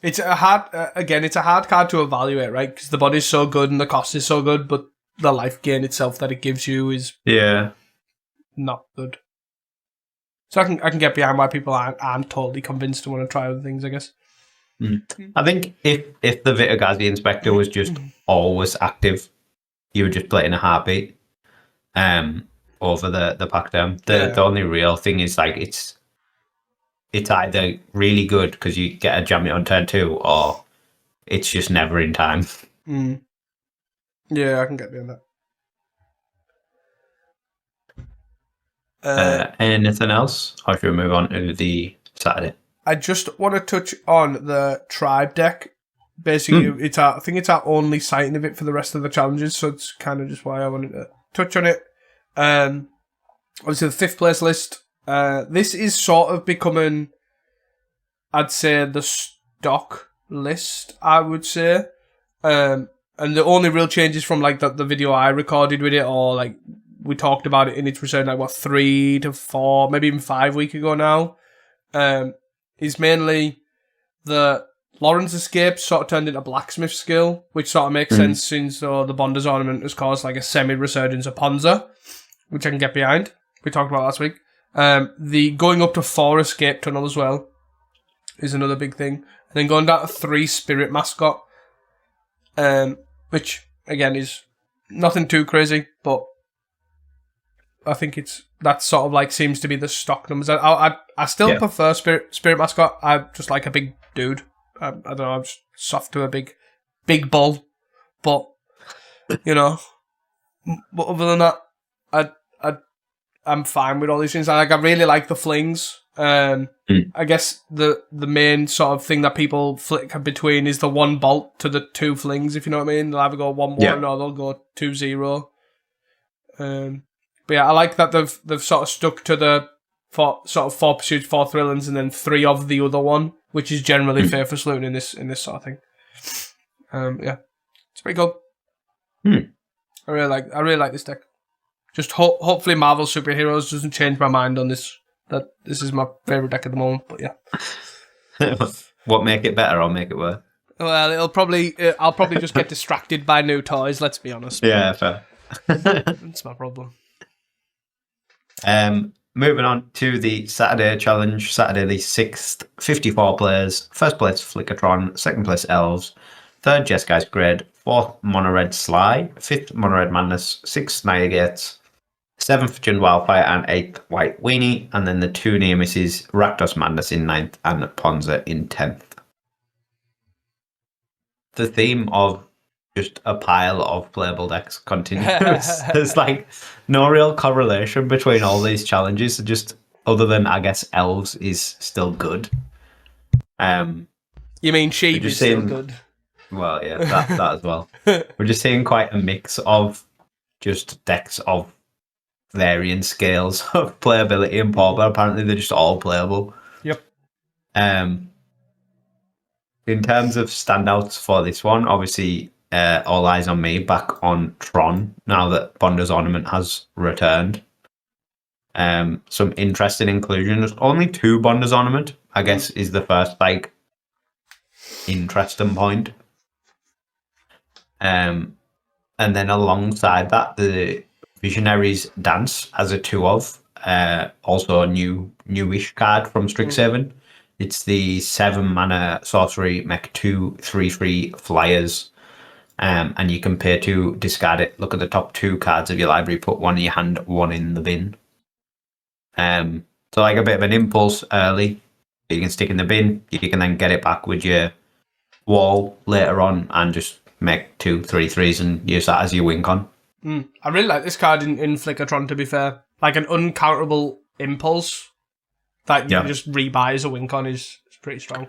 Speaker 1: It's a hard card to evaluate, right? Because the body's so good and the cost is so good, but the life gain itself that it gives you is not good. So I can get behind why people aren't totally convinced to want to try other things, I guess.
Speaker 2: I think if the Vitu-Ghazi Inspector was just always active, you would just play in a heartbeat over the Pacderm. The only real thing is, like, it's either really good because you get a jam it on turn 2, or it's just never in time.
Speaker 1: Yeah, I can get behind that.
Speaker 2: Anything else? Or should we move on to the Saturday?
Speaker 1: I just want to touch on the Tribe deck. Basically, I think it's our only sighting of it for the rest of the challenges, so it's kind of just why I wanted to touch on it. Obviously, the 5th place list. This is sort of becoming, I'd say, the stock list, I would say. And the only real changes from, like, the video I recorded with it, or, like, we talked about it in its return, like, 3 to 4, maybe even 5 weeks ago now, is mainly the Lawrence Escape sort of turned into Blacksmith skill, which sort of makes sense since the Bonder's Ornament has caused, like, a semi-resurgence of Ponza, which I can get behind. We talked about last week. The going up to 4 Escape Tunnel as well is another big thing. And then going down to 3 Spirit Mascot, which, again, is nothing too crazy, but I think that sort of, like, seems to be the stock numbers. I still prefer Spirit Mascot. I just like a big dude. I don't know, I'm just soft to a big bull. But, you know, but other than that, I'm fine with all these things. I really like the flings. I guess the main sort of thing that people flick between is the 1 bolt to the 2 flings, if you know what I mean. They'll either go 1-1 or they'll go 2-0. But yeah, I like that they've sort of stuck to the four pursuits, 4 thrillings, and then 3 of the other one, which is generally fair for Sloan in this sort of thing. Yeah, it's pretty cool. I really like this deck. Just hopefully Marvel Superheroes doesn't change my mind on this. That this is my favorite deck at the moment. But yeah,
Speaker 2: what make it better or make it worse?
Speaker 1: Well, I'll probably just get distracted by new toys. Let's be honest.
Speaker 2: Yeah, fair.
Speaker 1: That's my problem.
Speaker 2: Moving on to the Saturday challenge. Saturday the 6th, 54 players. First place Flickertron, second place Elves, third Jeskai Grid, fourth Mono Red Sly, fifth Mono Red Madness, sixth Niagates, seventh Jund Wildfire, and eighth White Weenie, and then the 2 near misses Rakdos Madness in 9th and Ponza in 10th. The theme of just a pile of playable decks continues. There's like no real correlation between all these challenges, just other than I guess Elves is still good.
Speaker 1: You mean Sheep is still good?
Speaker 2: Well, yeah, that as well. We're just seeing quite a mix of just decks of varying scales of playability and Pauper. Apparently they're just all playable.
Speaker 1: Yep.
Speaker 2: In terms of standouts for this one, obviously all eyes on me back on Tron now that Bonder's Ornament has returned. Some interesting inclusions. Only 2 Bonder's Ornament, I guess, is the first like interesting point. And then alongside that, the Visionaries Dance as a 2 of, also a newish card from Strixhaven. It's the 7 mana sorcery mech 2 3/3 flyers. And you can pay to discard it. Look at the top 2 cards of your library, put 1 in your hand, 1 in the bin. So like a bit of an impulse early. You can stick in the bin, you can then get it back with your wall later on and just make 2 3/3s and use that as your win con.
Speaker 1: I really like this card in Flickertron, to be fair. Like an uncounterable impulse that you just rebuy as a win con is pretty strong.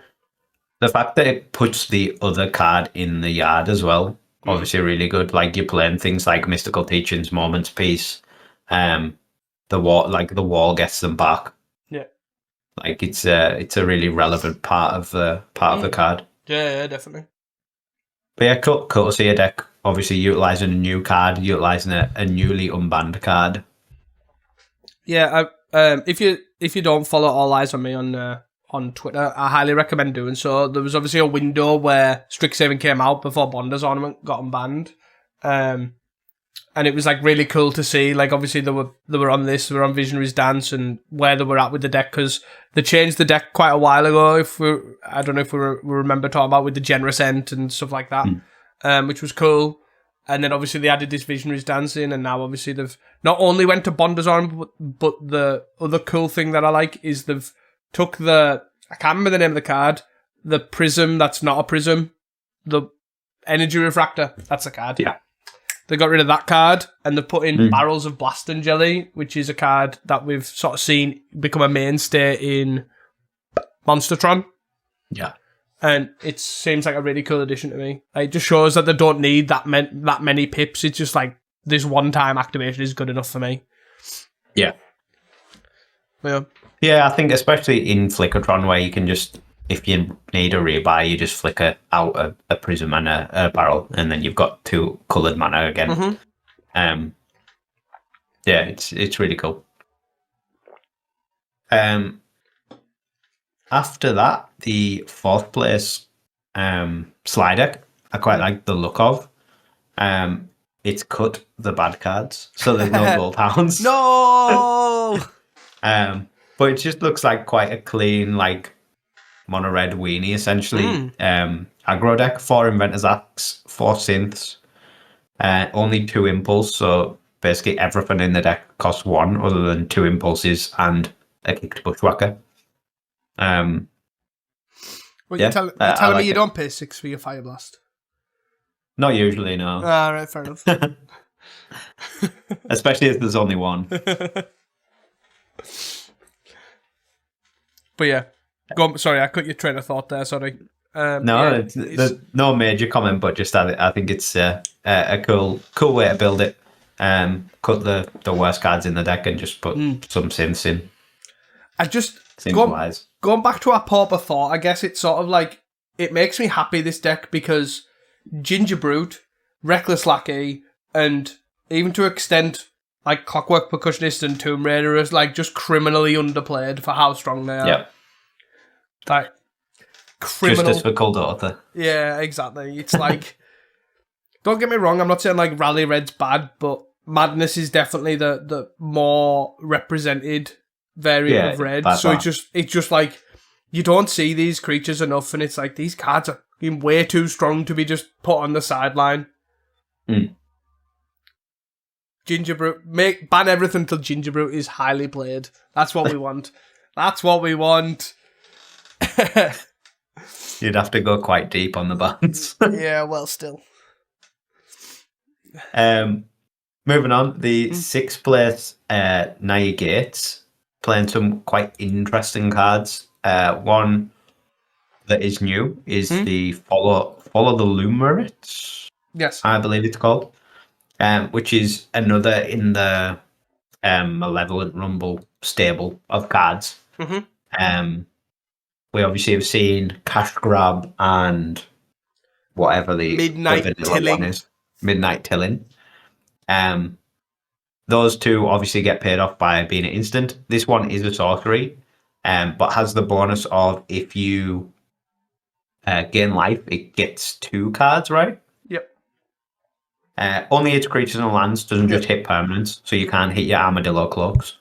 Speaker 2: The fact that it puts the other card in the yard as well, obviously really good. Like you're playing things like Mystical Teachings, Moments Peace, the wall gets them back.
Speaker 1: Yeah,
Speaker 2: like it's a really relevant part of the card.
Speaker 1: Yeah, definitely.
Speaker 2: But yeah, cool to see a deck obviously utilising a new card, utilising a newly unbanned card.
Speaker 1: Yeah, if you don't follow All Eyes on Me on Twitter, I highly recommend doing so. There was obviously a window where Strixhaven came out before Bonder's Ornament got unbanned. And it was like really cool to see. Like obviously they were on this, they were on Visionaries Dance and where they were at with the deck, because they changed the deck quite a while ago. I don't know if we remember talking about with the Generous End and stuff like that, which was cool. And then obviously they added this Visionaries Dance in, and now obviously they've not only went to Bonder's Ornament, but the other cool thing that I like is they've took I can't remember the name of the card, the Prism that's not a Prism, the Energy Refractor, that's a card.
Speaker 2: Yeah.
Speaker 1: They got rid of that card and they put in Barrels of Blast and Jelly, which is a card that we've sort of seen become a mainstay in Monstertron.
Speaker 2: Yeah.
Speaker 1: And it seems like a really cool addition to me. It just shows that they don't need that many pips. It's just like this one-time activation is good enough for me.
Speaker 2: Yeah.
Speaker 1: Yeah.
Speaker 2: Yeah, I think especially in Flickertron where you can just, if you need a rebuy, you just flicker out a Prism and a Barrel, and then you've got 2 coloured mana again. Yeah, it's really cool. After that, the 4th place Sly deck, I quite like the look of. It's cut the bad cards, so there's no Gold Hounds.
Speaker 1: No!
Speaker 2: But it just looks like quite a clean, like, mono red weenie, essentially. Aggro deck, 4 Inventor's Axe, 4 Synths, only 2 Impulse, so basically everything in the deck costs 1 other than 2 Impulses and a Kicked Bushwhacker.
Speaker 1: Well, you're telling me you don't pay 6 for your Fire Blast?
Speaker 2: Not usually, no.
Speaker 1: Ah, right, fair enough.
Speaker 2: Especially if there's only 1.
Speaker 1: But yeah, sorry, I cut your train of thought there. Sorry.
Speaker 2: There's no major comment, but just I think it's a cool way to build it. Cut the worst cards in the deck and just put some synths in.
Speaker 1: I just going back to our Pauper thought, I guess it's sort of like it makes me happy, this deck, because Ginger Brute, Reckless Lackey, and even to extent like Clockwork Percussionist and Tomb Raider is like just criminally underplayed for how strong they are.
Speaker 2: Yep.
Speaker 1: Like criminal.
Speaker 2: Justice for Cold Author.
Speaker 1: Yeah, exactly. It's like, don't get me wrong, I'm not saying like Rally Red's bad, but Madness is definitely the more represented variant of red. So it's just like you don't see these creatures enough, and it's like these cards are way too strong to be just put on the sideline. Ginger Brute, ban everything till Ginger Brute is highly played. That's what we want. That's what we want.
Speaker 2: You'd have to go quite deep on the bans.
Speaker 1: Yeah, well, still.
Speaker 2: Moving on, the 6th place Nia Gates, playing some quite interesting cards. One that is new is the Follow the Lumerites.
Speaker 1: Yes,
Speaker 2: I believe it's called. Which is another in the Malevolent Rumble stable of cards. We obviously have seen Cash Grab and whatever the
Speaker 1: Midnight Tilling
Speaker 2: one is. Midnight Tilling. Those two obviously get paid off by being an instant. This one is a sorcery, but has the bonus of if you gain life, it gets 2 cards, right?
Speaker 1: Yep.
Speaker 2: Only hits creatures and lands, doesn't just hit permanents, so you can't hit your Armadillo Cloaks.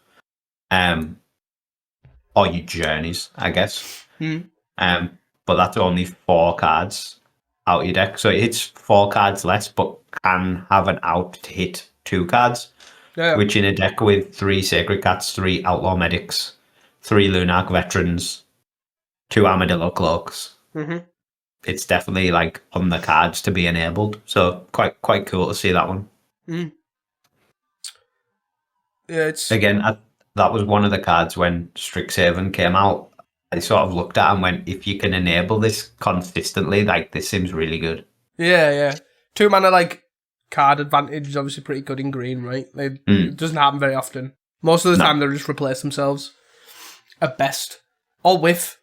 Speaker 2: Or your Journeys, I guess. But that's only 4 cards out your deck, so it hits 4 cards less, but can have an out to hit 2 cards. Yeah. Which in a deck with 3 Sacred Cats, 3 Outlaw Medics, 3 Lunark Veterans, 2 Armadillo Cloaks. It's definitely like on the cards to be enabled. So quite cool to see that one.
Speaker 1: Yeah, it's
Speaker 2: again that was one of the cards when Strixhaven came out. I sort of looked at and went, if you can enable this consistently, like this seems really good.
Speaker 1: Yeah. 2 mana like card advantage is obviously pretty good in green, right? It doesn't happen very often. Most of the time they'll just replace themselves at best. Or whiff.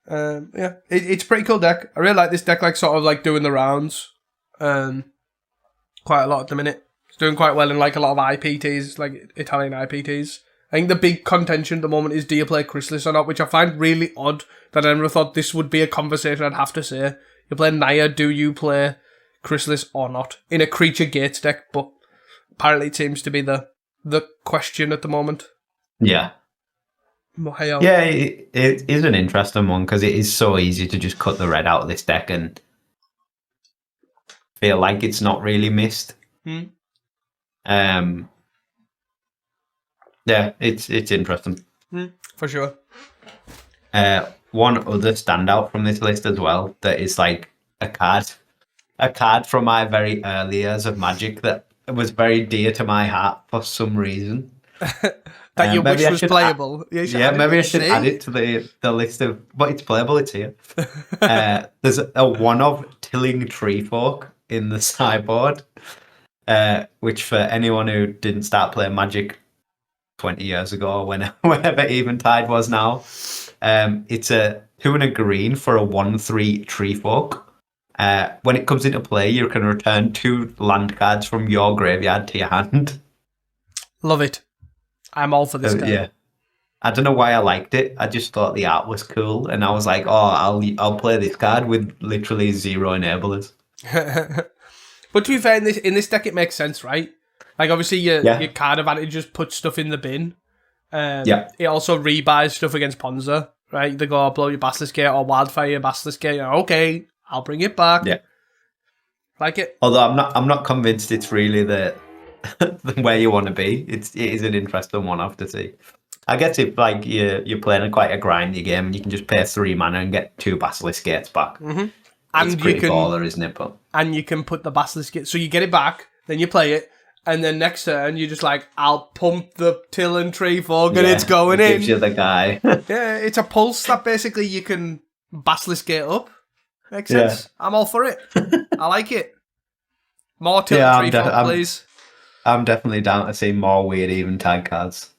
Speaker 1: Yeah, it's a pretty cool deck. I really like this deck, like sort of like doing the rounds quite a lot at the minute. It's doing quite well in like a lot of IPTs, like Italian IPTs. I think the big contention at the moment is, do you play Chrysalis or not, which I find really odd that I never thought this would be a conversation I'd have to say. You play Naya, do you play Chrysalis or not? In a Creature Gates deck, but apparently it seems to be the question at the moment.
Speaker 2: Yeah. Yeah, it is an interesting one because it is so easy to just cut the red out of this deck and feel like it's not really missed. Yeah, it's interesting.
Speaker 1: For sure.
Speaker 2: One other standout from this list as well that is like a card from my very early years of Magic that was very dear to my heart for some reason.
Speaker 1: That you wish was playable.
Speaker 2: Maybe I should add it to the list of, but it's playable, it's here. There's a one of Tilling Treefork in the sideboard, which for anyone who didn't start playing Magic 20 years ago, or whenever Eventide was now, it's a 2 and a green for a 1/3 Treefork. When it comes into play, you can return 2 land cards from your graveyard to your hand.
Speaker 1: Love it. I'm all for this guy.
Speaker 2: Yeah. I don't know why I liked it. I just thought the art was cool, and I was like, oh, I'll play this card with literally 0 enablers.
Speaker 1: But to be fair, in this deck, it makes sense, right? Like, obviously, your card advantage just puts stuff in the bin. It also rebuys stuff against Ponza, right? They go, blow your Basilisk Gate or Wildfire your Basilisk Gate. Okay, I'll bring it back.
Speaker 2: Yeah.
Speaker 1: Like it.
Speaker 2: Although I'm not convinced it's really the where you want to be. It is an interesting one, I have to see. I guess if like you're playing quite a grindy game, and you can just pay 3 mana and get 2 Basilisk Gates back. It's pretty baller, isn't it?
Speaker 1: And you can put the Basilisk Gate, so you get it back, then you play it, and then next turn you're just like, I'll pump the Till and Treefork and it's going in.
Speaker 2: Gives you the guy.
Speaker 1: Yeah, it's a pulse that basically you can Basilisk Gate up. Makes sense. I'm all for it. I like it. More Tilted Tree Folk, please.
Speaker 2: I'm definitely down to see more weird Eventide cards.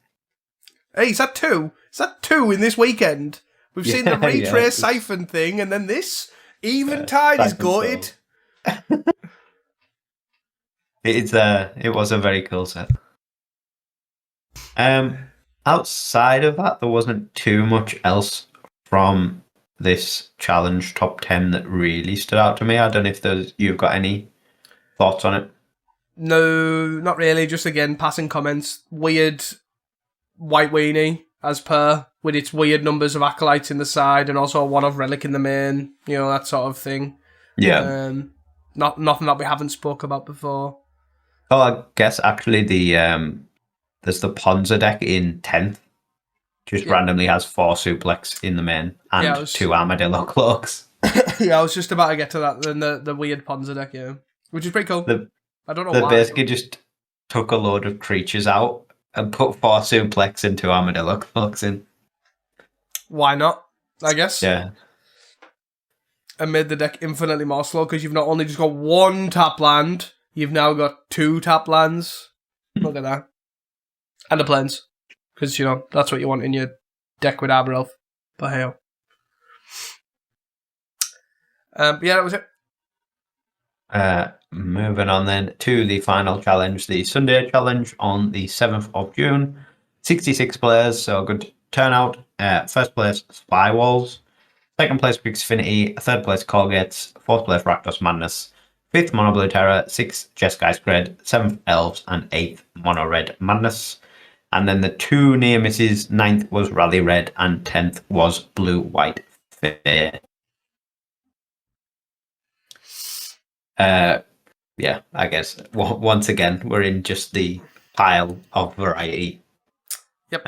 Speaker 1: Hey, is that 2? Is that 2 in this weekend? We've seen the Retrace Siphon thing, and then this. Eventide is gutted.
Speaker 2: It was a very cool set. Outside of that, there wasn't too much else from this challenge top 10 that really stood out to me. I don't know if you've got any thoughts on it.
Speaker 1: No, not really. Just again, passing comments. Weird white weenie, as per, with its weird numbers of acolytes in the side, and also a one-off relic in the main. You know, that sort of thing.
Speaker 2: Yeah.
Speaker 1: Nothing that we haven't spoke about before.
Speaker 2: Oh, I guess actually there's the Ponza deck in 10th. Just randomly has 4 suplex in the main and 2 armadillo cloaks.
Speaker 1: Yeah, I was just about to get to that. Then the weird Ponza deck, which is pretty cool. I don't know why.
Speaker 2: They basically just took a load of creatures out and put 4 suplex and 2 armadillo cloaks in.
Speaker 1: Why not? I guess.
Speaker 2: Yeah.
Speaker 1: And made the deck infinitely more slow because you've not only just got 1 tap land, you've now got 2 tap lands. Look at that. And the planes. Because, that's what you want in your deck with Arbor Elf. But hey. Yeah, that was it.
Speaker 2: Moving on then to the final challenge, the Sunday challenge on the 7th of June. 66 players, so good turnout. First place, Spy Walls. Second place, Pixfinity. Third place, Colgates. Fourth place, Rakdos Madness. 5th, Mono Blue Terror. 6th, Jeskai Spread. 7th, Elves. And 8th, Mono Red Madness. And then the 2 near misses, 9th was Rally Red, and 10th was Blue White Fair. Yeah, I guess once again we're in just the pile of variety.
Speaker 1: Yep.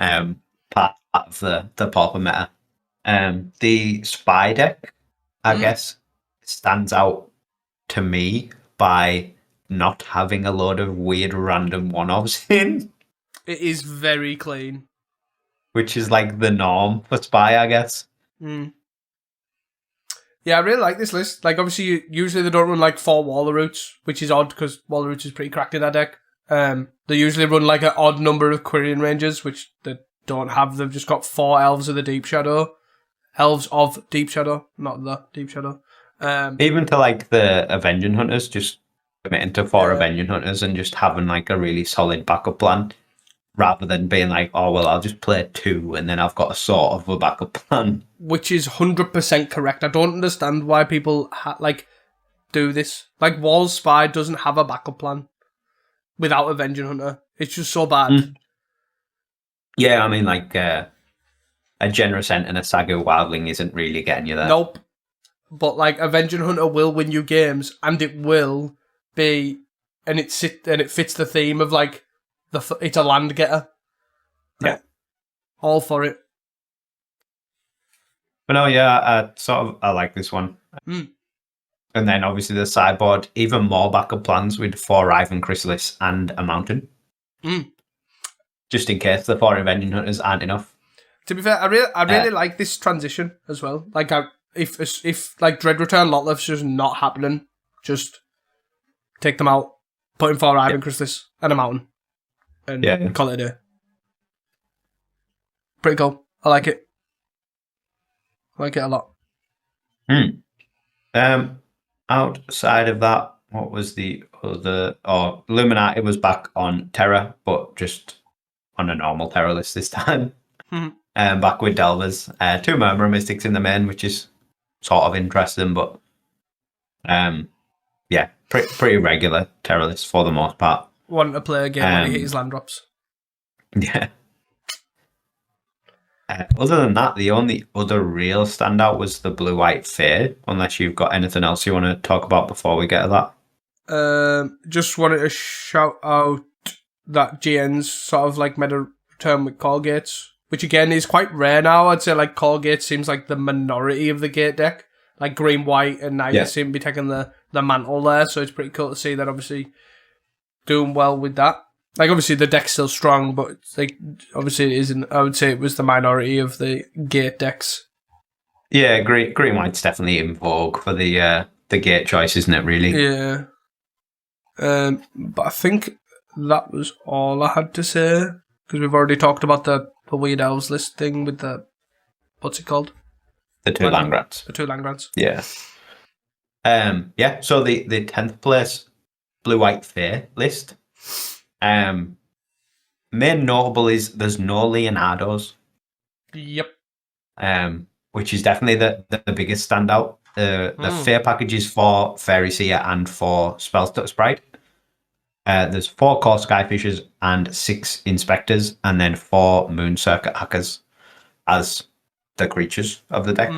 Speaker 2: Part of the Pauper meta. The Spy deck, I guess, stands out to me by not having a load of weird random one-offs in.
Speaker 1: It is very clean.
Speaker 2: Which is like the norm for Spy, I guess.
Speaker 1: Yeah, I really like this list. Like, obviously, usually they don't run like 4 Waller Roots, which is odd because Waller Roots is pretty cracked in that deck. They usually run like an odd number of Quirion Rangers, which they don't have. They've just got 4 Elves of the Deep Shadow. Elves of Deep Shadow, not the Deep Shadow.
Speaker 2: Even to like the Avenging Hunters, just committing to 4 Avenging Hunters and just having like a really solid backup plan. Rather than being like, oh, well, I'll just play 2 and then I've got a sort of a backup plan. Which
Speaker 1: is 100% correct. I don't understand why people do this. Like, Wall's Spy doesn't have a backup plan without Avenging Hunter. It's just so bad.
Speaker 2: Yeah, I mean, like, a Generous Ent and a Sagu Wildling isn't really getting you there.
Speaker 1: Nope. But, like, Avenging Hunter will win you games, and it will be... And it fits the theme of, like, it's a land getter.
Speaker 2: Yeah.
Speaker 1: All for it.
Speaker 2: But no, yeah, I like this one. And then obviously the sideboard, even more backup plans with 4 Riven Chrysalis and a Mountain. Just in case the 4 Avenging Hunters aren't enough.
Speaker 1: To be fair, I really like this transition as well. Like, if like Dread Return Lotleth's just not happening, just take them out, put in 4 Riven Chrysalis and a Mountain. And call it a day. Pretty cool. I like it. I like it a lot.
Speaker 2: Outside of that, what was the other... Oh, Illuminati was back on Terra, but just on a normal Terra list this time. Back with Delvers. 2 Murmur Mystics in the main, which is sort of interesting, but yeah, pretty regular Terra list for the most part.
Speaker 1: Wanting to play a game when he hit his land drops.
Speaker 2: Yeah. Other than that, the only other real standout was the Blue-White Fae, unless you've got anything else you want to talk about before we get to
Speaker 1: that. Just wanted to shout out that GN's sort of like meta return with Call Gates, which again is quite rare now. I'd say like Call Gates seems like the minority of the gate deck. Like Green-White and Night seem to be taking the mantle there, so it's pretty cool to see that obviously doing well with that. Like, obviously, the deck's still strong, but it's like obviously it isn't. I would say it was the minority of the gate decks.
Speaker 2: Yeah, Green White's definitely in vogue for the gate choice, isn't it, really?
Speaker 1: Yeah. But I think that was all I had to say, because we've already talked about the Weird Elves list thing with the, what's it called?
Speaker 2: The two land grants.
Speaker 1: The two land grants.
Speaker 2: Yeah. So the 10th place Blue-White Fair list. Main notable is there's no Leonardos.
Speaker 1: Yep.
Speaker 2: Which is definitely the biggest standout. The fair packages for Fairy Seer and for Spellstuck Sprite. There's 4 Core Skyfishers and 6 Inspectors, and then 4 Moon Circuit Hackers as the creatures of the deck.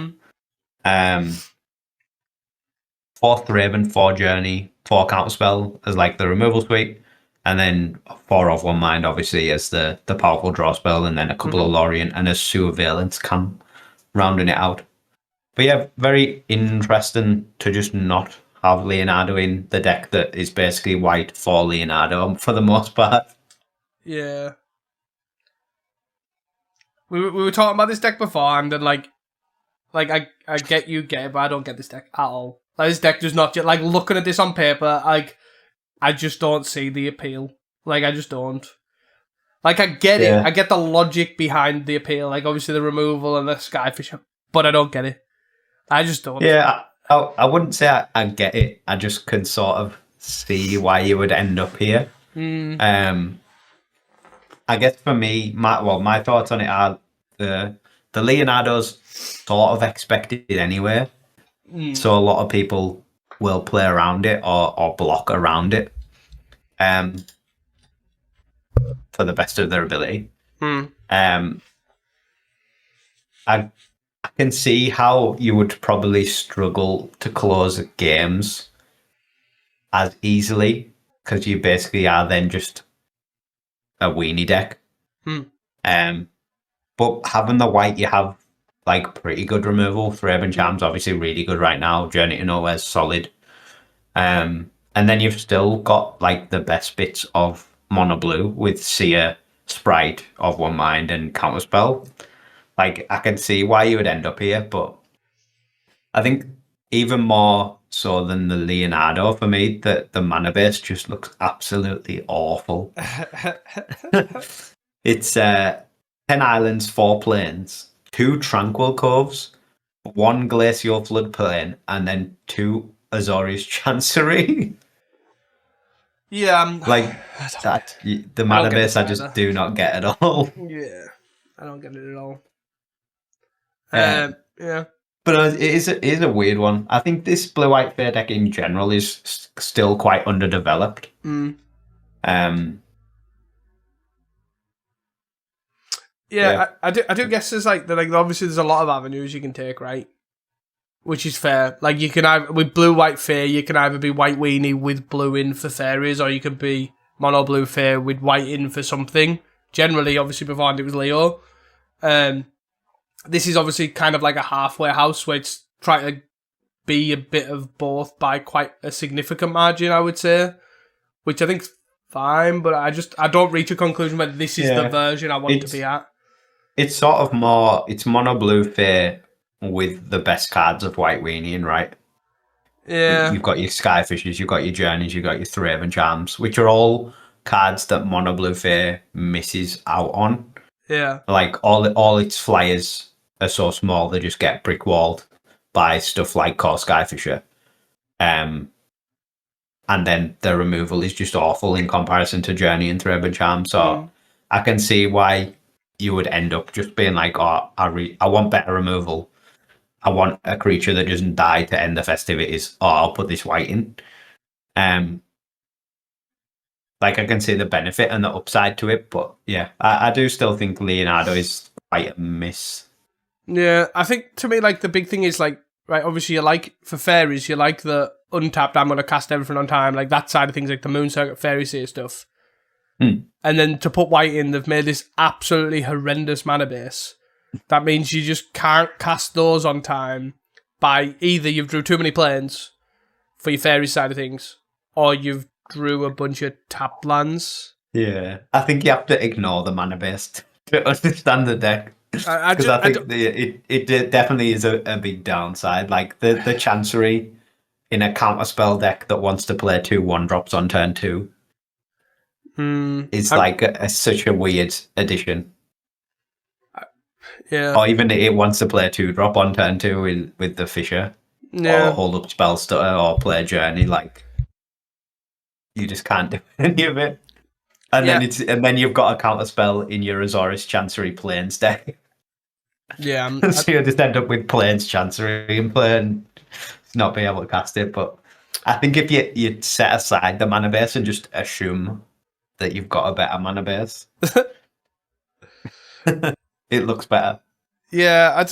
Speaker 2: 4 Thraben, 4 Journey, 4 Counterspell as like the removal suite, and then 4 of One Mind, obviously, as the powerful draw spell, and then a couple of Lorient and a Sewer Valence can rounding it out. But yeah, very interesting to just not have Leonardo in the deck that is basically white for Leonardo for the most part.
Speaker 1: Yeah. We were talking about this deck before, and then like I get it, but I don't get this deck at all. Like, this deck does not, like, looking at this on paper, like, I just don't see the appeal. Like, I just don't. Like, I get it. I get the logic behind the appeal. Like, obviously the removal and the Skyfish, but I don't get it. I just don't.
Speaker 2: Yeah, I wouldn't say I get it. I just can sort of see why you would end up here. I guess for me, my thoughts on it are the Leonardo's sort of expected anyway. So a lot of people will play around it or block around it for the best of their ability. I can see how you would probably struggle to close games as easily, because you basically are then just a weenie deck. But having the white, you have like pretty good removal. Thraben Charm's obviously really good right now. Journey to Nowhere's solid. And then you've still got like the best bits of mono blue with Seer, Sprite, of One Mind, and Counterspell. Like, I can see why you would end up here, but I think even more so than the Leonardo for me, the mana base just looks absolutely awful. It's 10 islands, 4 plains, 2 Tranquil Coves, 1 Glacial Floodplain, and then 2 Azorius Chancery.
Speaker 1: Yeah,
Speaker 2: like that. The mana base I just do not get at all.
Speaker 1: Yeah, I don't get it at all. Yeah.
Speaker 2: But it is a weird one. I think this Blue-White Fair deck in general is still quite underdeveloped.
Speaker 1: Yeah. I do guess there's like obviously there's a lot of avenues you can take, right? Which is fair. Like, you can either, with Blue-White Fair, you can either be white weenie with blue in for fairies, or you can be mono blue fair with white in for something. Generally, obviously, before it was Leo. This is obviously kind of like a halfway house where it's trying to be a bit of both by quite a significant margin, I would say. Which I think's fine, but I don't reach a conclusion where this is the version I want to be at.
Speaker 2: It's sort of more, it's mono blue fair with the best cards of white weenie, right?
Speaker 1: Yeah.
Speaker 2: You've got your Skyfishes, you've got your Journeys, you've got your Thraben Charms, which are all cards that mono blue fair misses out on.
Speaker 1: Yeah.
Speaker 2: Like, all its flyers are so small, they just get brick walled by stuff like Core Skyfisher. And then the removal is just awful in comparison to Journey and Thraben Charm. So I can see why you would end up just being like, oh, I want better removal. I want a creature that doesn't die to end the festivities. Oh, I'll put this white in. Like, I can see the benefit and the upside to it, but yeah, I do still think Leonardo is quite a miss.
Speaker 1: Yeah, I think to me, like, the big thing is, like, right, obviously you like, for fairies, you like the untapped, I'm going to cast everything on time, like that side of things, like the Moon Circuit Fairy Seer stuff. And then to put white in, they've made this absolutely horrendous mana base. That means you just can't cast those on time by either you've drew too many planes for your fairy side of things, or you've drew a bunch of tapped lands.
Speaker 2: Yeah, I think you have to ignore the mana base to understand the deck. Because I think it definitely is a big downside. Like, the Chancery in a counterspell deck that wants to play 2 1-drops on turn 2. It's like such a weird addition.
Speaker 1: Yeah.
Speaker 2: Or even it wants to play a 2-drop on turn 2 with the Fisher.
Speaker 1: Yeah.
Speaker 2: Or hold up Spell Stutter or play Journey. Like, you just can't do any of it. And then you've got a counterspell in your Azorius Chancery Plains deck.
Speaker 1: Yeah.
Speaker 2: So you just end up with Plains Chancery and playing not being able to cast it. But I think if you set aside the mana base and just assume that you've got a better mana base, it looks better.
Speaker 1: Yeah,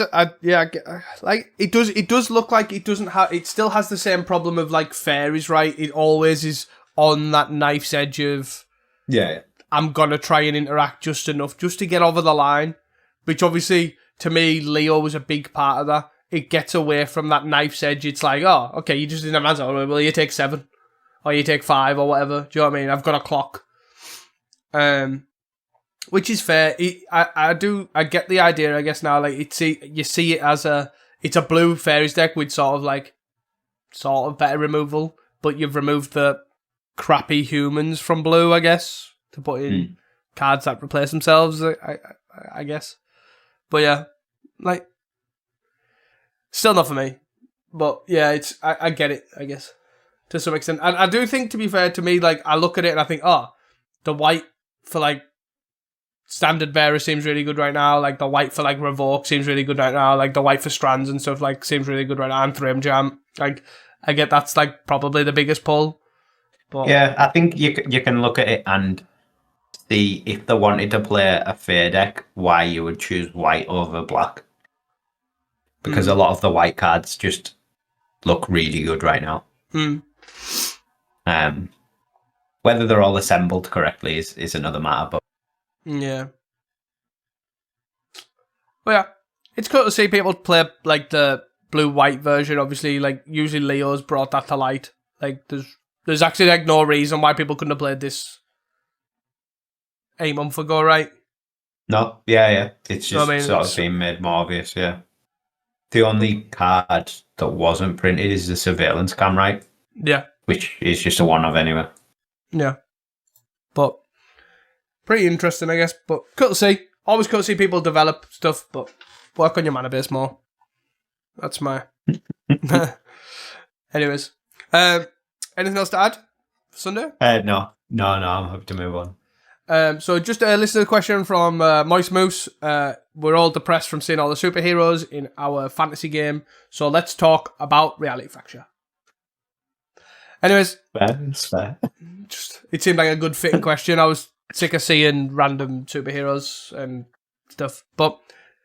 Speaker 1: like it does. It does look like it doesn't have. It still has the same problem of like fairies, right? It always is on that knife's edge of.
Speaker 2: Yeah.
Speaker 1: I'm gonna try and interact just enough, just to get over the line. Which obviously, to me, Leo was a big part of that. It gets away from that knife's edge. It's like, oh, okay, you just didn't have an answer. Well, you take 7, or you take 5, or whatever. Do you know what I mean? I've got a clock. Which is fair. I get the idea, I guess, now. Like, you see it as it's a blue fairies deck with sort of better removal, but you've removed the crappy humans from blue, I guess, to put in cards that replace themselves, I guess. But yeah, like, still not for me. But yeah, I get it, I guess, to some extent. And I do think, to be fair to me, like, I look at it and I think, oh, the white for, like, Standard Bearer seems really good right now. Like, the white for, like, Revoke seems really good right now. Like, the white for Strands and stuff, like, seems really good right now. And Thrame Jam. Like, I get that's, like, probably the biggest pull. But
Speaker 2: yeah, I think you can look at it and see if they wanted to play a fair deck, why you would choose white over black. Because a lot of the white cards just look really good right now. Whether they're all assembled correctly is another matter, but
Speaker 1: yeah. Well, yeah, it's cool to see people play like the blue-white version. Obviously, like, usually Leo's brought that to light. Like, there's actually like no reason why people couldn't have played this 8 months ago, right?
Speaker 2: No, yeah. It's just sort of being made more obvious, yeah. The only card that wasn't printed is the Surveillance Cam, right?
Speaker 1: Yeah.
Speaker 2: Which is just a one-of anyway.
Speaker 1: Yeah. But pretty interesting, I guess. But cool to see. Always cool to see people develop stuff, but work on your mana base more. That's my... Anyways. Anything else to add for Sunday?
Speaker 2: No, I'm happy to move on.
Speaker 1: So just a listener question from Moist Moose. We're all depressed from seeing all the superheroes in our fantasy game, so let's talk about Reality Fracture. Anyways,
Speaker 2: fair.
Speaker 1: It seemed like a good fitting question. I was sick of seeing random superheroes and stuff.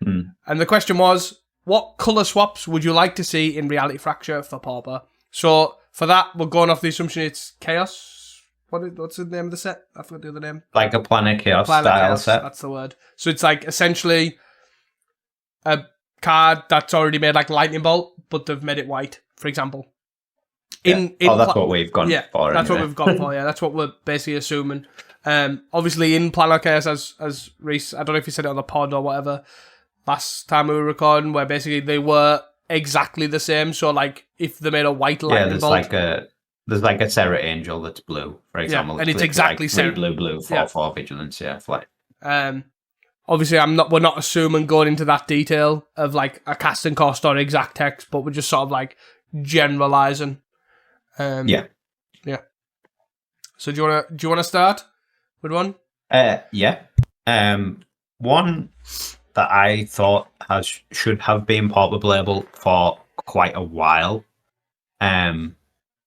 Speaker 1: And the question was, what colour swaps would you like to see in Reality Fracture for Pauper? So for that, we're going off the assumption it's Chaos. What's the name of the set? I forgot the other name.
Speaker 2: Like a Planet Chaos style set.
Speaker 1: That's the word. So it's like essentially a card that's already made like Lightning Bolt, but they've made it white, for example.
Speaker 2: That's what we've gone for.
Speaker 1: That's what we've gone for. Yeah, that's what we're basically assuming. Obviously, in Planet Chaos, as Reese, I don't know if you said it on the pod or whatever, last time we were recording, where basically they were exactly the same. So, like, if they made a white Lightning Bolt,
Speaker 2: there's like a Serra Angel that's blue, for example.
Speaker 1: Yeah, and it's exactly
Speaker 2: like blue, 4/4 vigilance, flight.
Speaker 1: Obviously, we're not assuming going into that detail of like a casting cost or exact text, but we're just sort of like generalizing.
Speaker 2: Yeah.
Speaker 1: So do you wanna start with one?
Speaker 2: Yeah. One that I thought should have been Pauper playable for quite a while.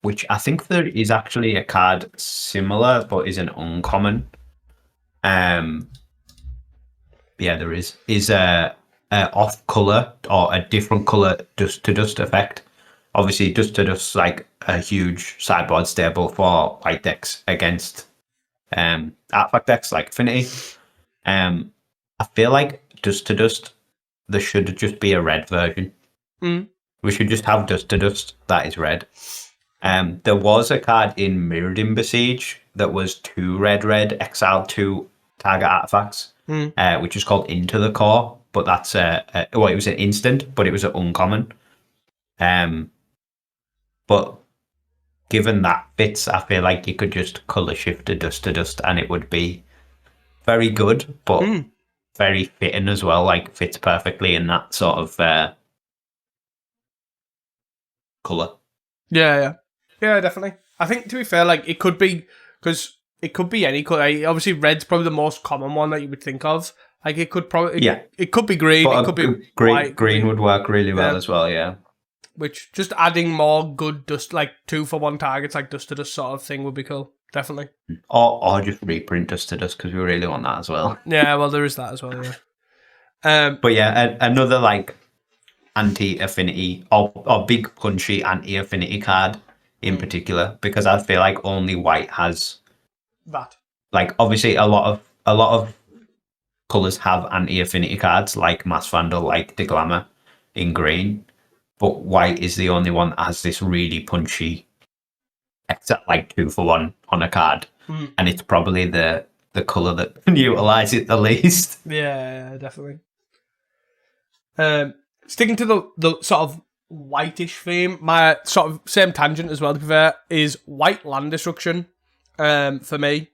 Speaker 2: Which I think there is actually a card similar, but is an uncommon. Yeah, there is. Is a off color or a different color dust to dust effect. Obviously, dust to dust like a huge sideboard staple for white decks against artifact decks like Affinity. I feel like dust to dust, there should just be a red version. We should just have dust to dust that is red. There was a card in Mirrodin Besiege that was 2 red, exiled 2 target artifacts, which is called Into the Core, but that's it was an instant, but it was an uncommon. But given that fits, I feel like you could just colour shift to dust, and it would be very good, but very fitting as well. Like fits perfectly in that sort of colour.
Speaker 1: Yeah, definitely. I think, to be fair, like it could be, because it could be any colour. Obviously, red's probably the most common one that you would think of. Like it could probably, it could be green,
Speaker 2: but
Speaker 1: it could be
Speaker 2: white. Green would work really well as well. Yeah.
Speaker 1: Which just adding more good dust, like 2-for-1 targets, like dust to dust sort of thing, would be cool. Definitely.
Speaker 2: Or just reprint dust to dust, because we really want that as well.
Speaker 1: Yeah, well, there is that as well. Yeah.
Speaker 2: But yeah, another like anti-affinity or big punchy anti-affinity card in particular, because I feel like only white has
Speaker 1: that.
Speaker 2: Like obviously a lot of colours have anti-affinity cards, like Mass Vandal, like the Glamour in green, but white is the only one that has this really punchy, except like 2-for-1 on a card, and it's probably the colour that can utilise it the least.
Speaker 1: Yeah, definitely. Sticking to the sort of whitish theme, my sort of same tangent as well, to be fair, is white land destruction for me.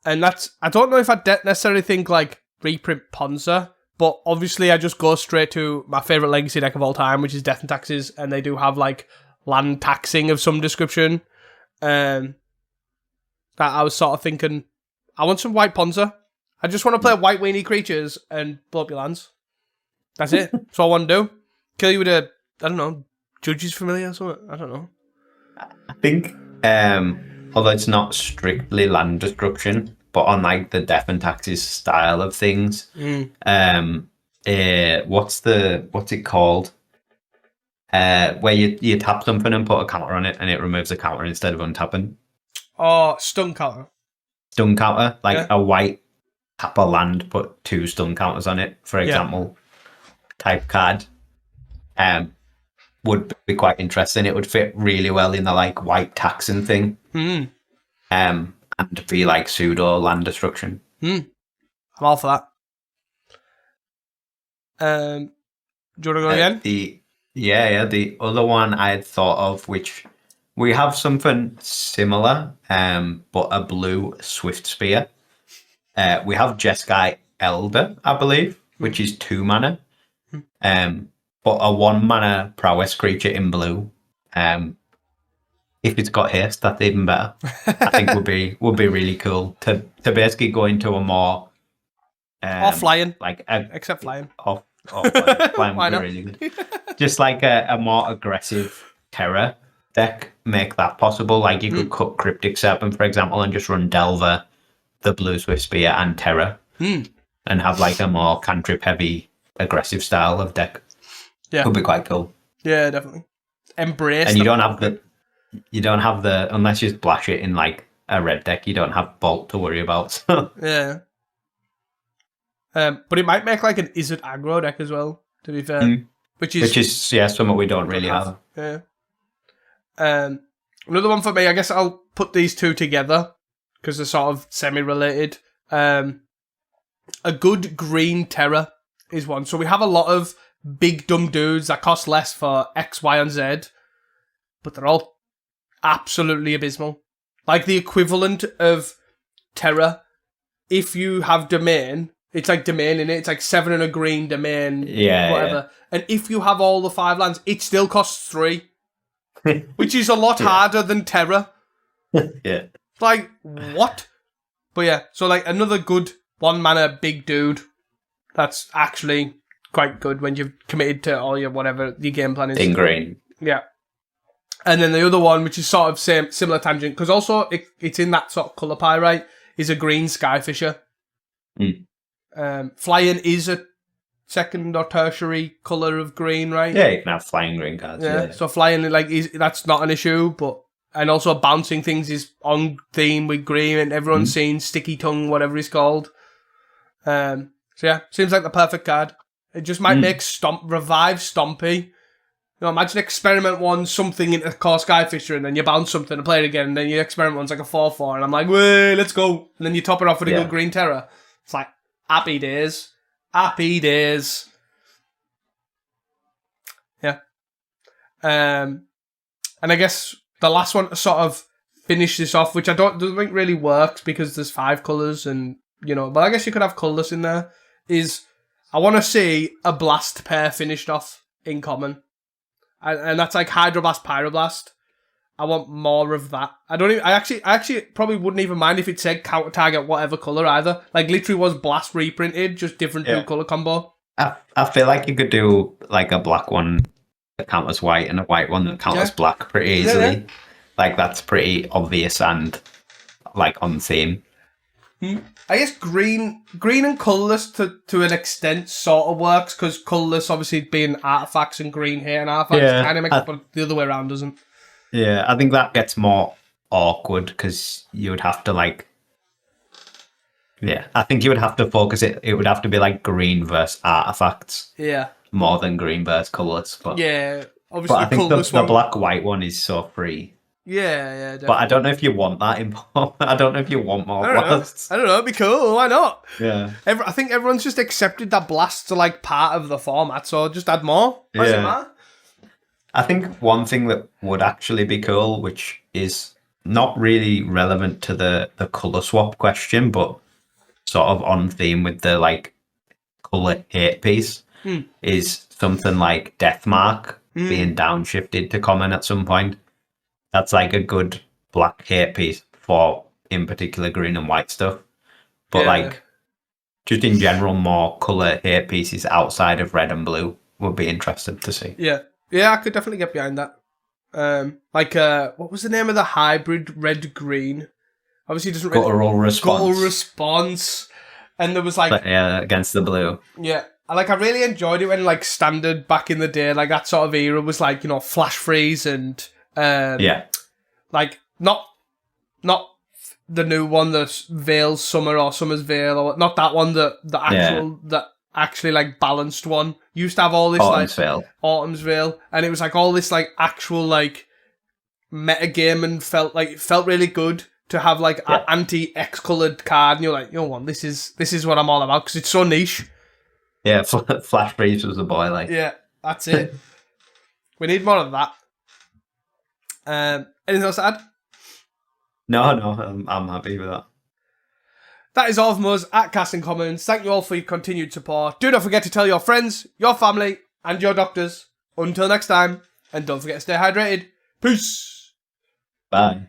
Speaker 1: And that's, I don't know if I necessarily think like reprint Ponza, but obviously I just go straight to my favourite legacy deck of all time, which is Death and Taxes, and they do have like land taxing of some description. That I was sort of thinking, I want some white Ponza. I just want to play white weenie creatures and blow up your lands. That's it. That's all I want to do. Kill you with a, I don't know, Judge's Familiar or something. I don't know.
Speaker 2: I think, although it's not strictly land destruction, but on like the Death and Taxes style of things, what's it called? Where you tap something and put a counter on it, and it removes the counter instead of untapping.
Speaker 1: Oh, stun counter.
Speaker 2: Stun counter, like a white tap a land, put 2 stun counters on it, for example. Type card. Would be quite interesting. It would fit really well in the like white taxing thing. And be like pseudo land destruction.
Speaker 1: I'm all for that. Do you want to go again?
Speaker 2: The other one I had thought of, which we have something similar, but a blue Swift Spear. We have Jeskai Elder, I believe, which is 2 mana. But a 1 mana prowess creature in blue. If it's got haste, that's even better. I think would be really cool to basically go into a more
Speaker 1: or flying,
Speaker 2: like
Speaker 1: except flying.
Speaker 2: Off flying would be really good. Just like a more aggressive terror deck, make that possible. Like you could cut Cryptic Serpent, for example, and just run Delver, the Blue Swift Spear, and Terror, and have like a more cantrip heavy, aggressive style of deck.
Speaker 1: Yeah,
Speaker 2: would be quite cool.
Speaker 1: Yeah, definitely. Embrace.
Speaker 2: And you don't have the unless you splash it in like a red deck, you don't have Bolt to worry about. So.
Speaker 1: Yeah. But it might make like an Izzet aggro deck as well, to be fair. Which is
Speaker 2: something we don't really have.
Speaker 1: Yeah. Another one for me, I guess I'll put these two together because they're sort of semi-related. A good green Terror is one. So we have a lot of big dumb dudes that cost less for X, Y, and Z, but they're all absolutely abysmal. Like the equivalent of Terror, if you have Domain, it's like Domain in it. It's like 7 and a green Domain, whatever. Yeah. And if you have all the 5 lands, it still costs 3, which is a lot harder than Terror.
Speaker 2: Yeah.
Speaker 1: Like, what? But yeah, so like another good 1 mana big dude that's actually quite good when you've committed to all your whatever your game plan is.
Speaker 2: In green.
Speaker 1: Yeah. And then the other one, which is sort of similar tangent, because also it's in that sort of colour pie, right, is a green Skyfisher. Flying is a second or tertiary colour of green, right?
Speaker 2: Yeah, you can have flying green cards. Yeah.
Speaker 1: So flying, like, that's not an issue, but... And also bouncing things is on theme with green, and everyone's seen Sticky Tongue, whatever it's called. So yeah, seems like the perfect card. It just might make revive Stompy. You know, imagine experiment 1 something into Core Skyfisher, and then you bounce something and play it again, and then your experiment 1's like a 4/4, and I'm like, way, let's go. And then you top it off with a good green Terror. It's like, happy days. Happy days. Yeah. And I guess the last one to sort of finish this off, which I don't think really works because there's 5 colours and, you know, but I guess you could have colourless in there, is I want to see a blast pair finished off in common. And that's like Hydroblast, Pyroblast. I want more of that. I actually probably wouldn't even mind if it said counter target whatever colour either. Like literally was Blast reprinted, just different 2 colour combo.
Speaker 2: I feel like you could do like a black one that counters white and a white one that counters black pretty easily. Yeah. Like that's pretty obvious and like on theme.
Speaker 1: I guess green and colourless to an extent sort of works because colourless obviously being artifacts and green here and artifacts kind of makes it, but the other way around doesn't.
Speaker 2: Yeah, I think that gets more awkward because you would have to like. Yeah, I think you would have to focus it. It would have to be like green versus artifacts.
Speaker 1: Yeah.
Speaker 2: More than green versus colours. But
Speaker 1: yeah, obviously.
Speaker 2: But I think the black white one is so free.
Speaker 1: Yeah, definitely.
Speaker 2: But I don't know if you want that in. I don't know if you want more blasts.
Speaker 1: I don't know. It'd be cool. Why not?
Speaker 2: Yeah.
Speaker 1: I think everyone's just accepted that blasts are like part of the format, so just add more. Why does it matter?
Speaker 2: I think one thing that would actually be cool, which is not really relevant to the colour swap question, but sort of on theme with the like colour hate piece, is something like Deathmark being downshifted to common at some point. That's like a good black hate piece for, in particular, green and white stuff. But like, just in general, more colour hate pieces outside of red and blue would be interesting to see.
Speaker 1: Yeah, I could definitely get behind that. What was the name of the hybrid red-green? Obviously, it doesn't really...
Speaker 2: Guttural
Speaker 1: Response. And there was like...
Speaker 2: against the blue.
Speaker 1: Yeah. I really enjoyed it when like Standard back in the day, like that sort of era was like, you know, Flash Freeze and... Like, not the new one that's Veil's Summer or Summer's Veil, or not that one, that actually like balanced one. Used to have all this Autumn's Veil, and it was like all this like actual like meta game and felt really good to have like an anti-X coloured card, and you're like, you know what, this is what I'm all about because it's so niche.
Speaker 2: Yeah, Flash Freeze was the boy, like.
Speaker 1: Yeah, that's it. We need more of that. Anything else to add?
Speaker 2: No, I'm happy with that.
Speaker 1: That is all from us at Casting Commons. Thank you all for your continued support. Do not forget to tell your friends, your family, and your doctors. Until next time, and don't forget to stay hydrated. Peace.
Speaker 2: Bye.